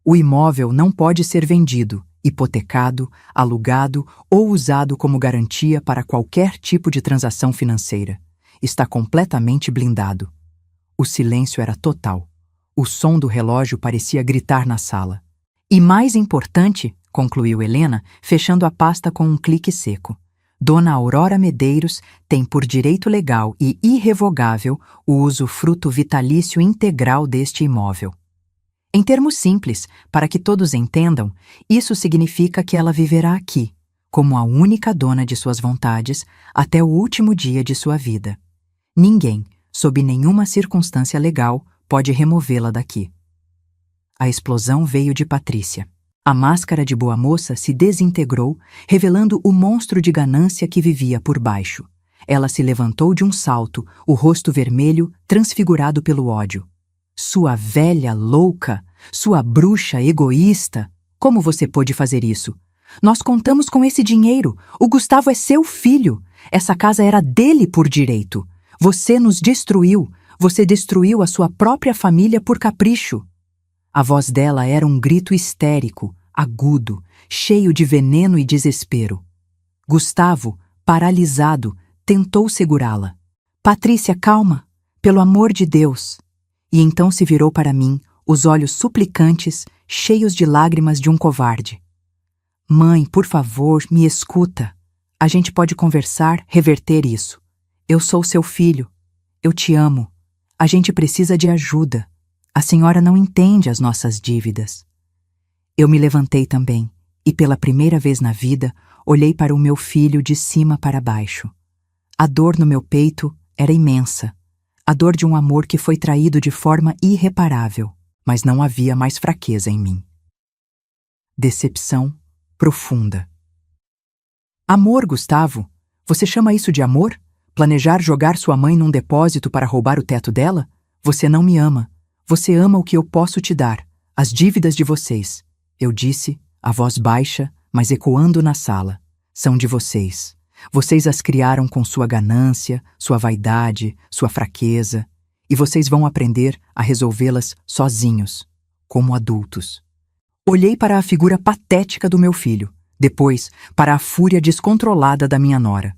O imóvel não pode ser vendido, hipotecado, alugado ou usado como garantia para qualquer tipo de transação financeira. Está completamente blindado. O silêncio era total. O som do relógio parecia gritar na sala. E mais importante, concluiu Helena, fechando a pasta com um clique seco, Dona Aurora Medeiros tem por direito legal e irrevogável o usufruto vitalício integral deste imóvel. Em termos simples, para que todos entendam, isso significa que ela viverá aqui, como a única dona de suas vontades, até o último dia de sua vida. Ninguém, sob nenhuma circunstância legal, pode removê-la daqui. A explosão veio de Patrícia. A máscara de boa moça se desintegrou, revelando o monstro de ganância que vivia por baixo. Ela se levantou de um salto, o rosto vermelho, transfigurado pelo ódio. Sua velha louca, sua bruxa egoísta, como você pôde fazer isso? Nós contamos com esse dinheiro. O Gustavo é seu filho. Essa casa era dele por direito. Você nos destruiu. Você destruiu a sua própria família por capricho. A voz dela era um grito histérico, agudo, cheio de veneno e desespero. Gustavo, paralisado, tentou segurá-la. Patrícia, calma, pelo amor de Deus. E então se virou para mim, os olhos suplicantes, cheios de lágrimas de um covarde. Mãe, por favor, me escuta. A gente pode conversar, reverter isso. Eu sou seu filho. Eu te amo. A gente precisa de ajuda. A senhora não entende as nossas dívidas. Eu me levantei também, e pela primeira vez na vida, olhei para o meu filho de cima para baixo. A dor no meu peito era imensa. A dor de um amor que foi traído de forma irreparável, mas não havia mais fraqueza em mim. Decepção profunda. Amor, Gustavo? Você chama isso de amor? Planejar jogar sua mãe num depósito para roubar o teto dela? Você não me ama. Você ama o que eu posso te dar, as dívidas de vocês. Eu disse, a voz baixa, mas ecoando na sala. São de vocês. Vocês as criaram com sua ganância, sua vaidade, sua fraqueza, e vocês vão aprender a resolvê-las sozinhos, como adultos. Olhei para a figura patética do meu filho, depois para a fúria descontrolada da minha nora.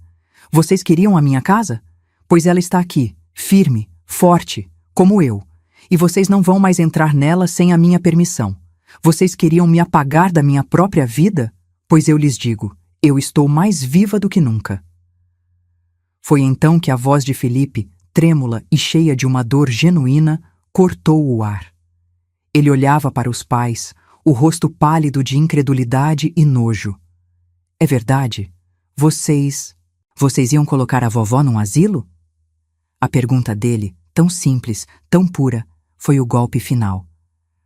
Vocês queriam a minha casa? Pois ela está aqui, firme, forte, como eu. E vocês não vão mais entrar nela sem a minha permissão. Vocês queriam me apagar da minha própria vida? Pois eu lhes digo, eu estou mais viva do que nunca. Foi então que a voz de Felipe, trêmula e cheia de uma dor genuína, cortou o ar. Ele olhava para os pais, o rosto pálido de incredulidade e nojo. É verdade? Vocês iam colocar a vovó num asilo? A pergunta dele, tão simples, tão pura, foi o golpe final.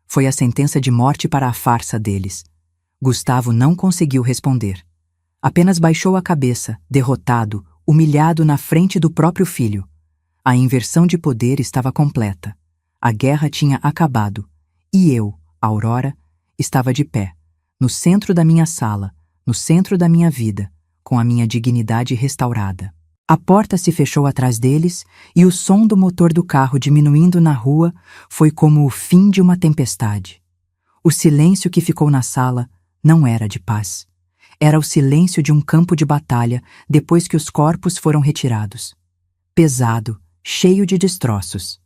Foi a sentença de morte para a farsa deles. Gustavo não conseguiu responder. Apenas baixou a cabeça, derrotado, humilhado na frente do próprio filho. A inversão de poder estava completa. A guerra tinha acabado. E eu, Aurora, estava de pé, no centro da minha sala, no centro da minha vida, com a minha dignidade restaurada. A porta se fechou atrás deles e o som do motor do carro diminuindo na rua foi como o fim de uma tempestade. O silêncio que ficou na sala não era de paz. Era o silêncio de um campo de batalha depois que os corpos foram retirados. Pesado, cheio de destroços.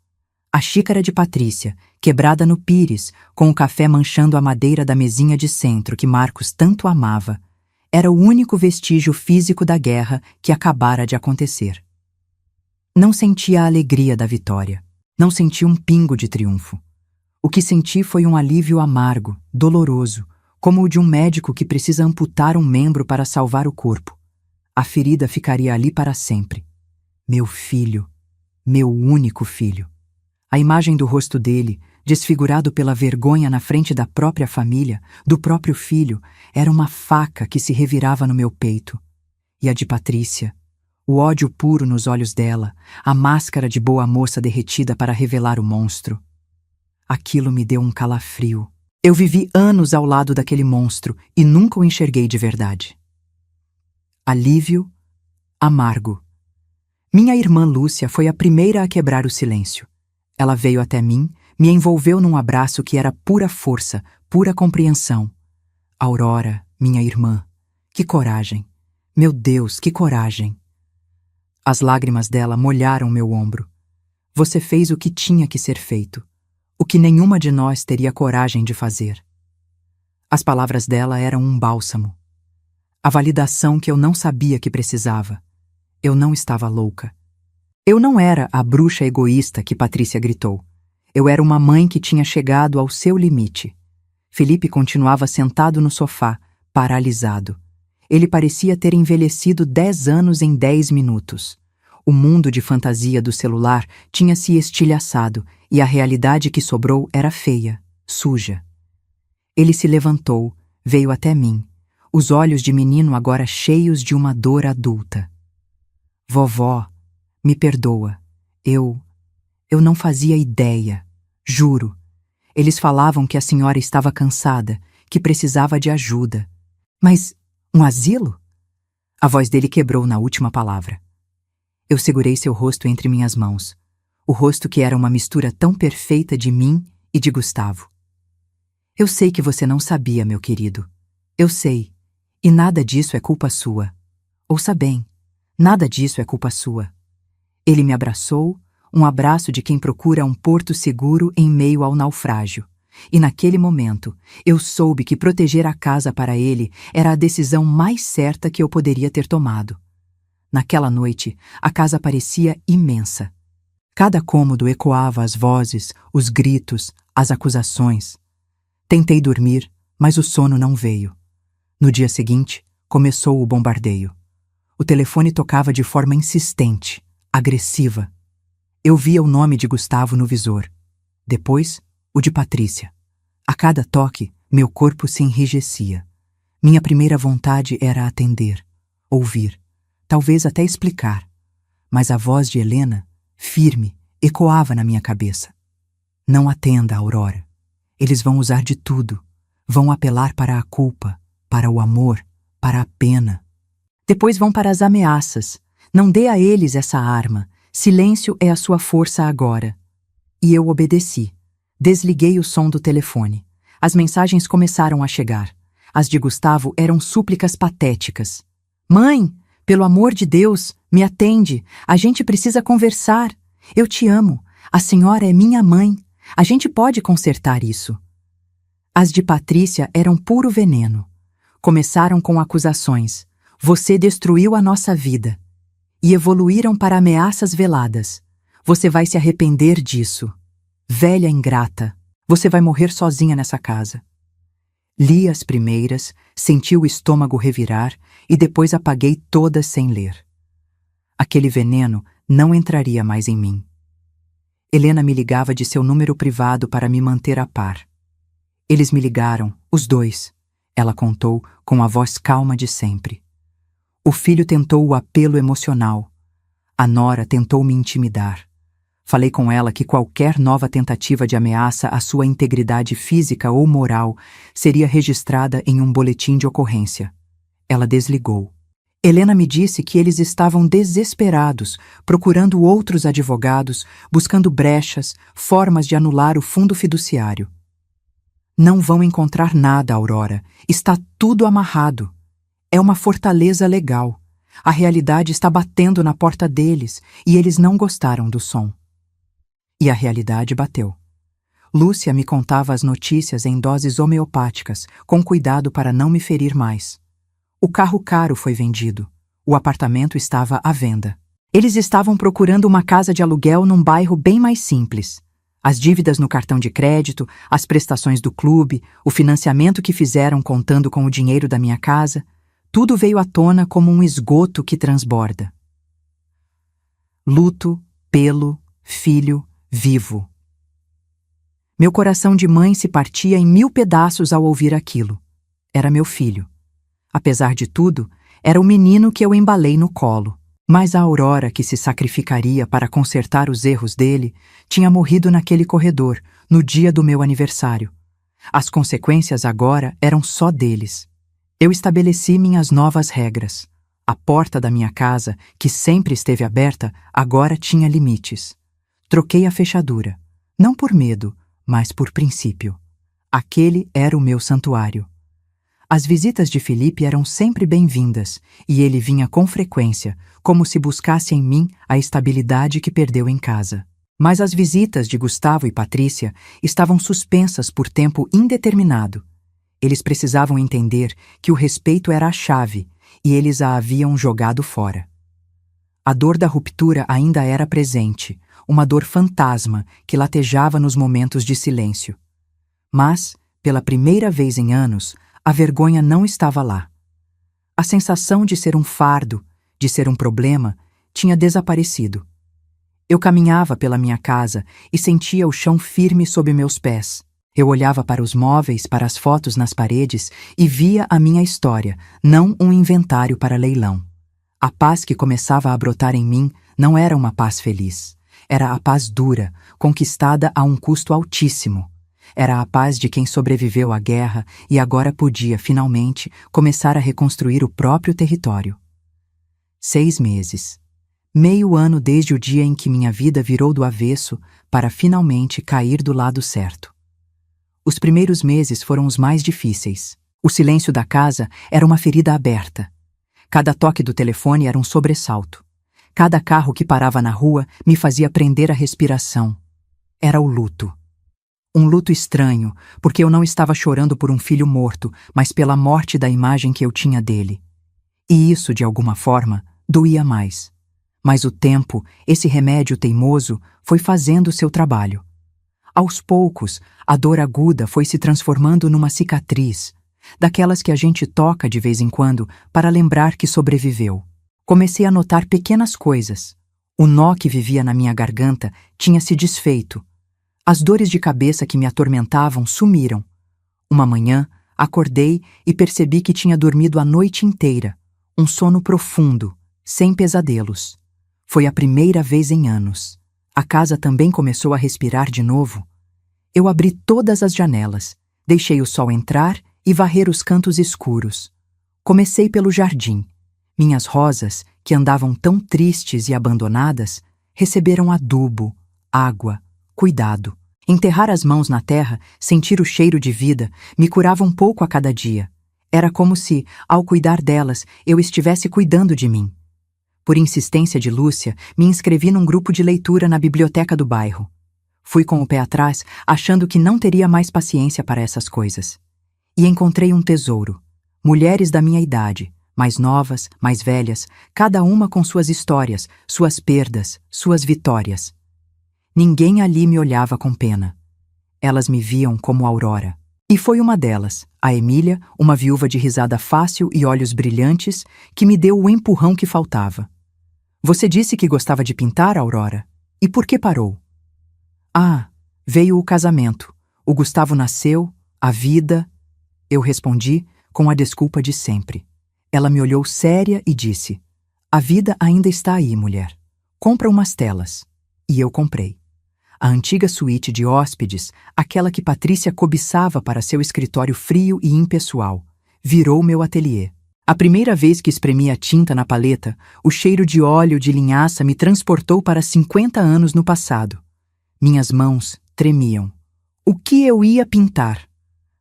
A xícara de Patrícia, quebrada no pires, com o café manchando a madeira da mesinha de centro que Marcos tanto amava, era o único vestígio físico da guerra que acabara de acontecer. Não senti a alegria da vitória. Não senti um pingo de triunfo. O que senti foi um alívio amargo, doloroso, como o de um médico que precisa amputar um membro para salvar o corpo. A ferida ficaria ali para sempre. Meu filho, meu único filho. A imagem do rosto dele, desfigurado pela vergonha na frente da própria família, do próprio filho, era uma faca que se revirava no meu peito. E a de Patrícia, o ódio puro nos olhos dela, a máscara de boa moça derretida para revelar o monstro. Aquilo me deu um calafrio. Eu vivi anos ao lado daquele monstro e nunca o enxerguei de verdade. Alívio, amargo. Minha irmã Lúcia foi a primeira a quebrar o silêncio. Ela veio até mim, me envolveu num abraço que era pura força, pura compreensão. Aurora, minha irmã, que coragem! Meu Deus, que coragem! As lágrimas dela molharam meu ombro. Você fez o que tinha que ser feito, o que nenhuma de nós teria coragem de fazer. As palavras dela eram um bálsamo. A validação que eu não sabia que precisava. Eu não estava louca. Eu não era a bruxa egoísta que Patrícia gritou. Eu era uma mãe que tinha chegado ao seu limite. Felipe continuava sentado no sofá, paralisado. Ele parecia ter envelhecido 10 anos em 10 minutos. O mundo de fantasia do celular tinha se estilhaçado e a realidade que sobrou era feia, suja. Ele se levantou, Veio até mim, os olhos de menino agora cheios de uma dor adulta. Vovó, me perdoa. Eu não fazia ideia. Juro. Eles falavam que a senhora estava cansada, que precisava de ajuda. Mas um asilo? A voz dele quebrou na última palavra. Eu segurei seu rosto entre minhas mãos, o rosto que era uma mistura tão perfeita de mim e de Gustavo. Eu sei que você não sabia, meu querido. Eu sei. E nada disso é culpa sua. Ouça bem, nada disso é culpa sua. Ele me abraçou, um abraço de quem procura um porto seguro em meio ao naufrágio. E naquele momento, eu soube que proteger a casa para ele era a decisão mais certa que eu poderia ter tomado. Naquela noite, a casa parecia imensa. Cada cômodo ecoava as vozes, os gritos, as acusações. Tentei dormir, mas o sono não veio. No dia seguinte, começou o bombardeio. O telefone tocava de forma insistente, agressiva. Eu via o nome de Gustavo no visor. Depois, o de Patrícia. A cada toque, meu corpo se enrijecia. Minha primeira vontade era atender, ouvir, talvez até explicar. Mas a voz de Helena, firme, ecoava na minha cabeça. Não atenda, Aurora. Eles vão usar de tudo. Vão apelar para a culpa, para o amor, para a pena. Depois vão para as ameaças. Não dê a eles essa arma. Silêncio é a sua força agora. E eu obedeci. Desliguei o som do telefone. As mensagens começaram a chegar. As de Gustavo eram súplicas patéticas. Mãe, pelo amor de Deus, me atende. A gente precisa conversar. Eu te amo. A senhora é minha mãe. A gente pode consertar isso. As de Patrícia eram puro veneno. Começaram com acusações. Você destruiu a nossa vida. E evoluíram para ameaças veladas. Você vai se arrepender disso. Velha ingrata, você vai morrer sozinha nessa casa. Li as primeiras, senti o estômago revirar e depois apaguei todas sem ler. Aquele veneno não entraria mais em mim. Helena me ligava de seu número privado para me manter a par. Eles me ligaram, os dois, ela contou com a voz calma de sempre. O filho tentou o apelo emocional. A nora tentou me intimidar. Falei com ela que qualquer nova tentativa de ameaça à sua integridade física ou moral seria registrada em um boletim de ocorrência. Ela desligou. Helena me disse que eles estavam desesperados, procurando outros advogados, buscando brechas, formas de anular o fundo fiduciário. Não vão encontrar nada, Aurora. Está tudo amarrado. É uma fortaleza legal. A realidade está batendo na porta deles e eles não gostaram do som. E a realidade bateu. Lúcia me contava as notícias em doses homeopáticas, com cuidado para não me ferir mais. O carro caro foi vendido. O apartamento estava à venda. Eles estavam procurando uma casa de aluguel num bairro bem mais simples. As dívidas no cartão de crédito, as prestações do clube, o financiamento que fizeram contando com o dinheiro da minha casa, tudo veio à tona como um esgoto que transborda. Luto, pelo, filho, vivo. Meu coração de mãe se partia em 1000 pedaços ao ouvir aquilo. Era meu filho. Apesar de tudo, era o menino que eu embalei no colo. Mas a Aurora, que se sacrificaria para consertar os erros dele, tinha morrido naquele corredor, no dia do meu aniversário. As consequências agora eram só deles. Eu estabeleci minhas novas regras. A porta da minha casa, que sempre esteve aberta, agora tinha limites. Troquei a fechadura, não por medo, mas por princípio. Aquele era o meu santuário. As visitas de Felipe eram sempre bem-vindas, e ele vinha com frequência, como se buscasse em mim a estabilidade que perdeu em casa. Mas as visitas de Gustavo e Patrícia estavam suspensas por tempo indeterminado. Eles precisavam entender que o respeito era a chave, e eles a haviam jogado fora. A dor da ruptura ainda era presente, uma dor fantasma que latejava nos momentos de silêncio. Mas, pela primeira vez em anos, a vergonha não estava lá. A sensação de ser um fardo, de ser um problema, tinha desaparecido. Eu caminhava pela minha casa e sentia o chão firme sob meus pés. Eu olhava para os móveis, para as fotos nas paredes e via a minha história, não um inventário para leilão. A paz que começava a brotar em mim não era uma paz feliz. Era a paz dura, conquistada a um custo altíssimo. Era a paz de quem sobreviveu à guerra e agora podia, finalmente, começar a reconstruir o próprio território. 6 meses. Meio ano desde o dia em que minha vida virou do avesso para finalmente cair do lado certo. Os primeiros meses foram os mais difíceis. O silêncio da casa era uma ferida aberta. Cada toque do telefone era um sobressalto. Cada carro que parava na rua me fazia prender a respiração. Era o luto. Um luto estranho, porque eu não estava chorando por um filho morto, mas pela morte da imagem que eu tinha dele. E isso, de alguma forma, doía mais. Mas o tempo, esse remédio teimoso, foi fazendo seu trabalho. Aos poucos, a dor aguda foi se transformando numa cicatriz, daquelas que a gente toca de vez em quando para lembrar que sobreviveu. Comecei a notar pequenas coisas. O nó que vivia na minha garganta tinha se desfeito. As dores de cabeça que me atormentavam sumiram. Uma manhã, acordei e percebi que tinha dormido a noite inteira, um sono profundo, sem pesadelos. Foi a primeira vez em anos. A casa também começou a respirar de novo. Eu abri todas as janelas, deixei o sol entrar e varrer os cantos escuros. Comecei pelo jardim. Minhas rosas, que andavam tão tristes e abandonadas, receberam adubo, água, cuidado. Enterrar as mãos na terra, sentir o cheiro de vida, me curava um pouco a cada dia. Era como se, ao cuidar delas, eu estivesse cuidando de mim. Por insistência de Lúcia, me inscrevi num grupo de leitura na biblioteca do bairro. Fui com o pé atrás, achando que não teria mais paciência para essas coisas. E encontrei um tesouro. Mulheres da minha idade, mais novas, mais velhas, cada uma com suas histórias, suas perdas, suas vitórias. Ninguém ali me olhava com pena. Elas me viam como Aurora. E foi uma delas, a Emília, uma viúva de risada fácil e olhos brilhantes, que me deu o empurrão que faltava. Você disse que gostava de pintar, Aurora? E por que parou? Ah, veio o casamento. O Gustavo nasceu, a vida... Eu respondi com a desculpa de sempre. Ela me olhou séria e disse: a vida ainda está aí, mulher. Compra umas telas. E eu comprei. A antiga suíte de hóspedes, aquela que Patrícia cobiçava para seu escritório frio e impessoal, virou meu ateliê. A primeira vez que espremi a tinta na paleta, o cheiro de óleo de linhaça me transportou para 50 anos no passado. Minhas mãos tremiam. O que eu ia pintar?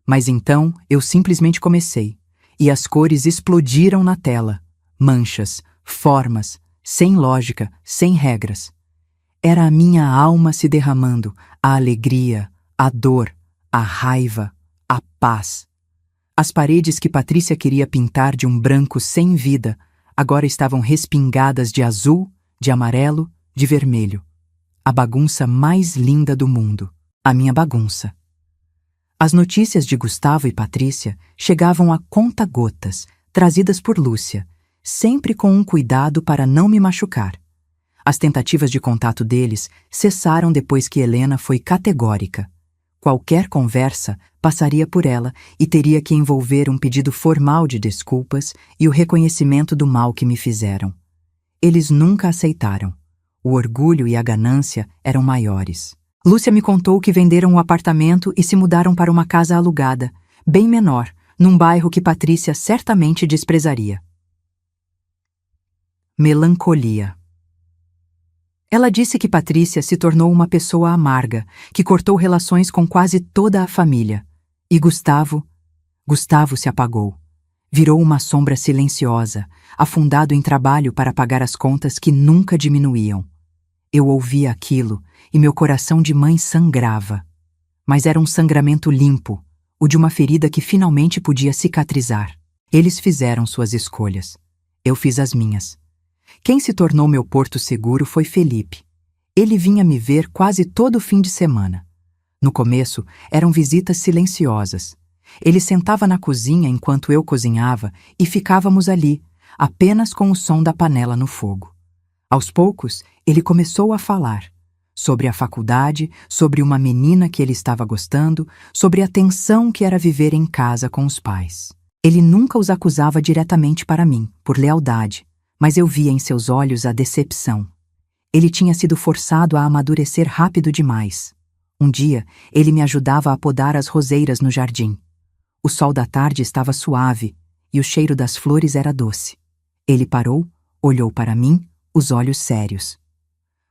Mas então eu simplesmente comecei, e as cores explodiram na tela. Manchas, formas, sem lógica, sem regras. Era a minha alma se derramando, a alegria, a dor, a raiva, a paz. As paredes que Patrícia queria pintar de um branco sem vida agora estavam respingadas de azul, de amarelo, de vermelho. A bagunça mais linda do mundo. A minha bagunça. As notícias de Gustavo e Patrícia chegavam a conta-gotas, trazidas por Lúcia, sempre com um cuidado para não me machucar. As tentativas de contato deles cessaram depois que Helena foi categórica. Qualquer conversa passaria por ela e teria que envolver um pedido formal de desculpas e o reconhecimento do mal que me fizeram. Eles nunca aceitaram. O orgulho e a ganância eram maiores. Lúcia me contou que venderam o apartamento e se mudaram para uma casa alugada, bem menor, num bairro que Patrícia certamente desprezaria. Melancolia. Ela disse que Patrícia se tornou uma pessoa amarga, que cortou relações com quase toda a família. E Gustavo se apagou. Virou uma sombra silenciosa, afundado em trabalho para pagar as contas que nunca diminuíam. Eu ouvia aquilo e meu coração de mãe sangrava. Mas era um sangramento limpo, o de uma ferida que finalmente podia cicatrizar. Eles fizeram suas escolhas. Eu fiz as minhas. Quem se tornou meu porto seguro foi Felipe. Ele vinha me ver quase todo fim de semana. No começo, eram visitas silenciosas. Ele sentava na cozinha enquanto eu cozinhava e ficávamos ali, apenas com o som da panela no fogo. Aos poucos, ele começou a falar. sobre a faculdade, sobre uma menina que ele estava gostando, sobre a tensão que era viver em casa com os pais. Ele nunca os acusava diretamente para mim, por lealdade, mas eu via em seus olhos a decepção. Ele tinha sido forçado a amadurecer rápido demais. Um dia, ele me ajudava a podar as roseiras no jardim. O sol da tarde estava suave e o cheiro das flores era doce. Ele parou, olhou para mim, os olhos sérios.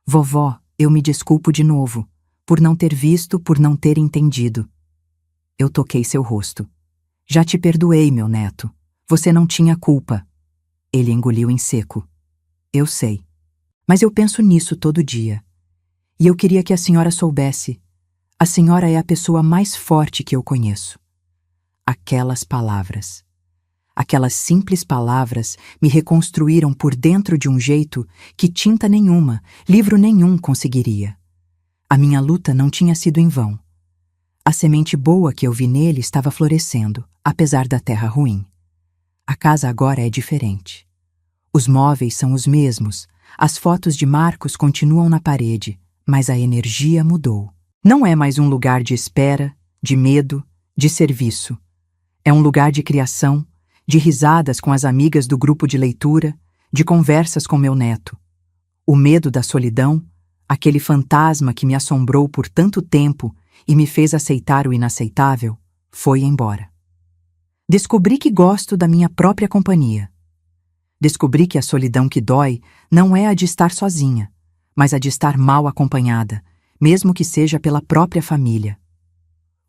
Vovó, eu me desculpo de novo, por não ter visto, por não ter entendido. Eu toquei seu rosto. Já te perdoei, meu neto. Você não tinha culpa. Ele engoliu em seco. Eu sei. Mas eu penso nisso todo dia. E eu queria que a senhora soubesse. A senhora é a pessoa mais forte que eu conheço. Aquelas palavras. Aquelas simples palavras me reconstruíram por dentro de um jeito que tinta nenhuma, livro nenhum conseguiria. A minha luta não tinha sido em vão. A semente boa que eu vi nele estava florescendo, apesar da terra ruim. A casa agora é diferente. Os móveis são os mesmos, as fotos de Marcos continuam na parede, mas a energia mudou. Não é mais um lugar de espera, de medo, de serviço. É um lugar de criação, de risadas com as amigas do grupo de leitura, de conversas com meu neto. O medo da solidão, aquele fantasma que me assombrou por tanto tempo e me fez aceitar o inaceitável, foi embora. Descobri que gosto da minha própria companhia. Descobri que a solidão que dói não é a de estar sozinha, mas a de estar mal acompanhada, mesmo que seja pela própria família.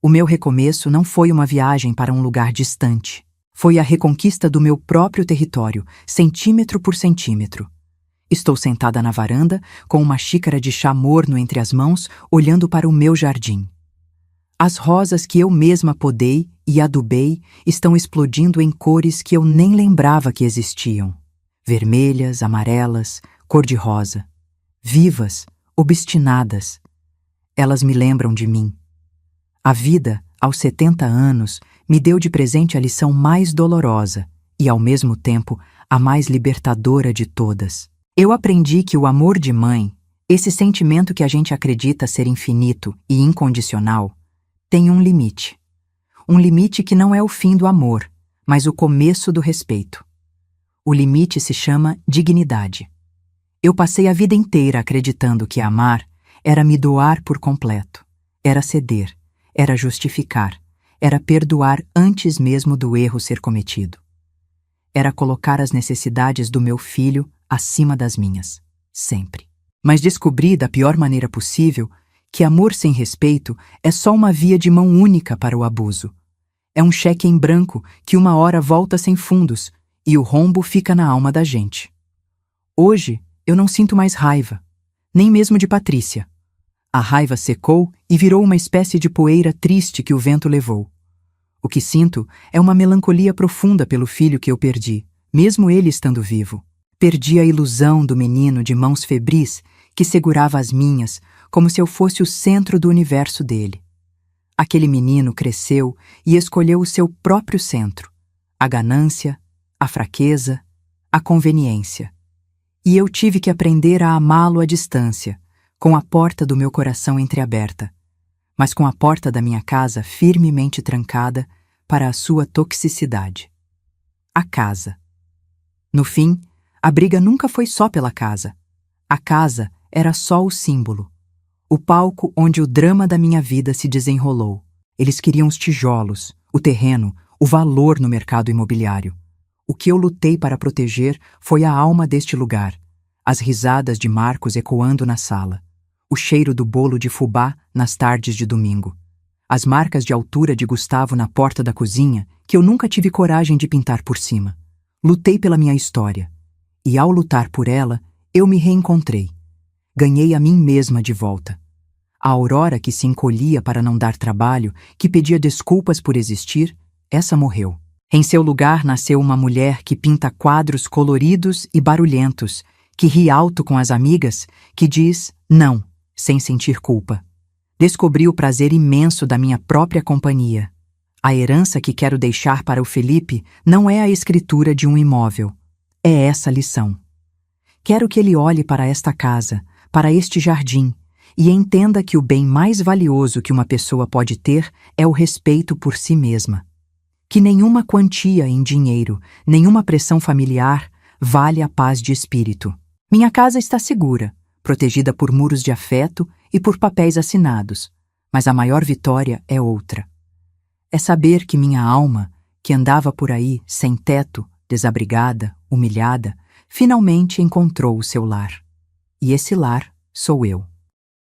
O meu recomeço não foi uma viagem para um lugar distante. Foi a reconquista do meu próprio território, centímetro por centímetro. Estou sentada na varanda, com uma xícara de chá morno entre as mãos, olhando para o meu jardim. As rosas que eu mesma podei e adubei estão explodindo em cores que eu nem lembrava que existiam. Vermelhas, amarelas, cor-de-rosa. Vivas, obstinadas. Elas me lembram de mim. A vida, aos 70 anos, me deu de presente a lição mais dolorosa e, ao mesmo tempo, a mais libertadora de todas. Eu aprendi que o amor de mãe, esse sentimento que a gente acredita ser infinito e incondicional, tem um limite. Um limite que não é o fim do amor, mas o começo do respeito. O limite se chama dignidade. Eu passei a vida inteira acreditando que amar era me doar por completo, era ceder, era justificar, era perdoar antes mesmo do erro ser cometido. Era colocar as necessidades do meu filho acima das minhas, sempre. Mas descobri da pior maneira possível que amor sem respeito é só uma via de mão única para o abuso. É um cheque em branco que uma hora volta sem fundos e o rombo fica na alma da gente. Hoje eu não sinto mais raiva, nem mesmo de Patrícia. A raiva secou e virou uma espécie de poeira triste que o vento levou. O que sinto é uma melancolia profunda pelo filho que eu perdi, mesmo ele estando vivo. Perdi a ilusão do menino de mãos febris que segurava as minhas como se eu fosse o centro do universo dele. Aquele menino cresceu e escolheu o seu próprio centro, a ganância, a fraqueza, a conveniência. E eu tive que aprender a amá-lo à distância, com a porta do meu coração entreaberta, mas com a porta da minha casa firmemente trancada para a sua toxicidade. A casa. No fim, a briga nunca foi só pela casa. A casa era só o símbolo, o palco onde o drama da minha vida se desenrolou. Eles queriam os tijolos, o terreno, o valor no mercado imobiliário. O que eu lutei para proteger foi a alma deste lugar, as risadas de Marcos ecoando na sala, o cheiro do bolo de fubá nas tardes de domingo, as marcas de altura de Gustavo na porta da cozinha que eu nunca tive coragem de pintar por cima. Lutei pela minha história, e ao lutar por ela, eu me reencontrei. Ganhei a mim mesma de volta. A Aurora que se encolhia para não dar trabalho, que pedia desculpas por existir, essa morreu. Em seu lugar nasceu uma mulher que pinta quadros coloridos e barulhentos, que ri alto com as amigas, que diz não, sem sentir culpa. Descobri o prazer imenso da minha própria companhia. A herança que quero deixar para o Felipe não é a escritura de um imóvel. É essa lição. Quero que ele olhe para esta casa, para este jardim, e entenda que o bem mais valioso que uma pessoa pode ter é o respeito por si mesma. Que nenhuma quantia em dinheiro, nenhuma pressão familiar vale a paz de espírito. Minha casa está segura, protegida por muros de afeto e por papéis assinados, mas a maior vitória é outra. É saber que minha alma, que andava por aí sem teto, desabrigada, humilhada, finalmente encontrou o seu lar. E esse lar sou eu.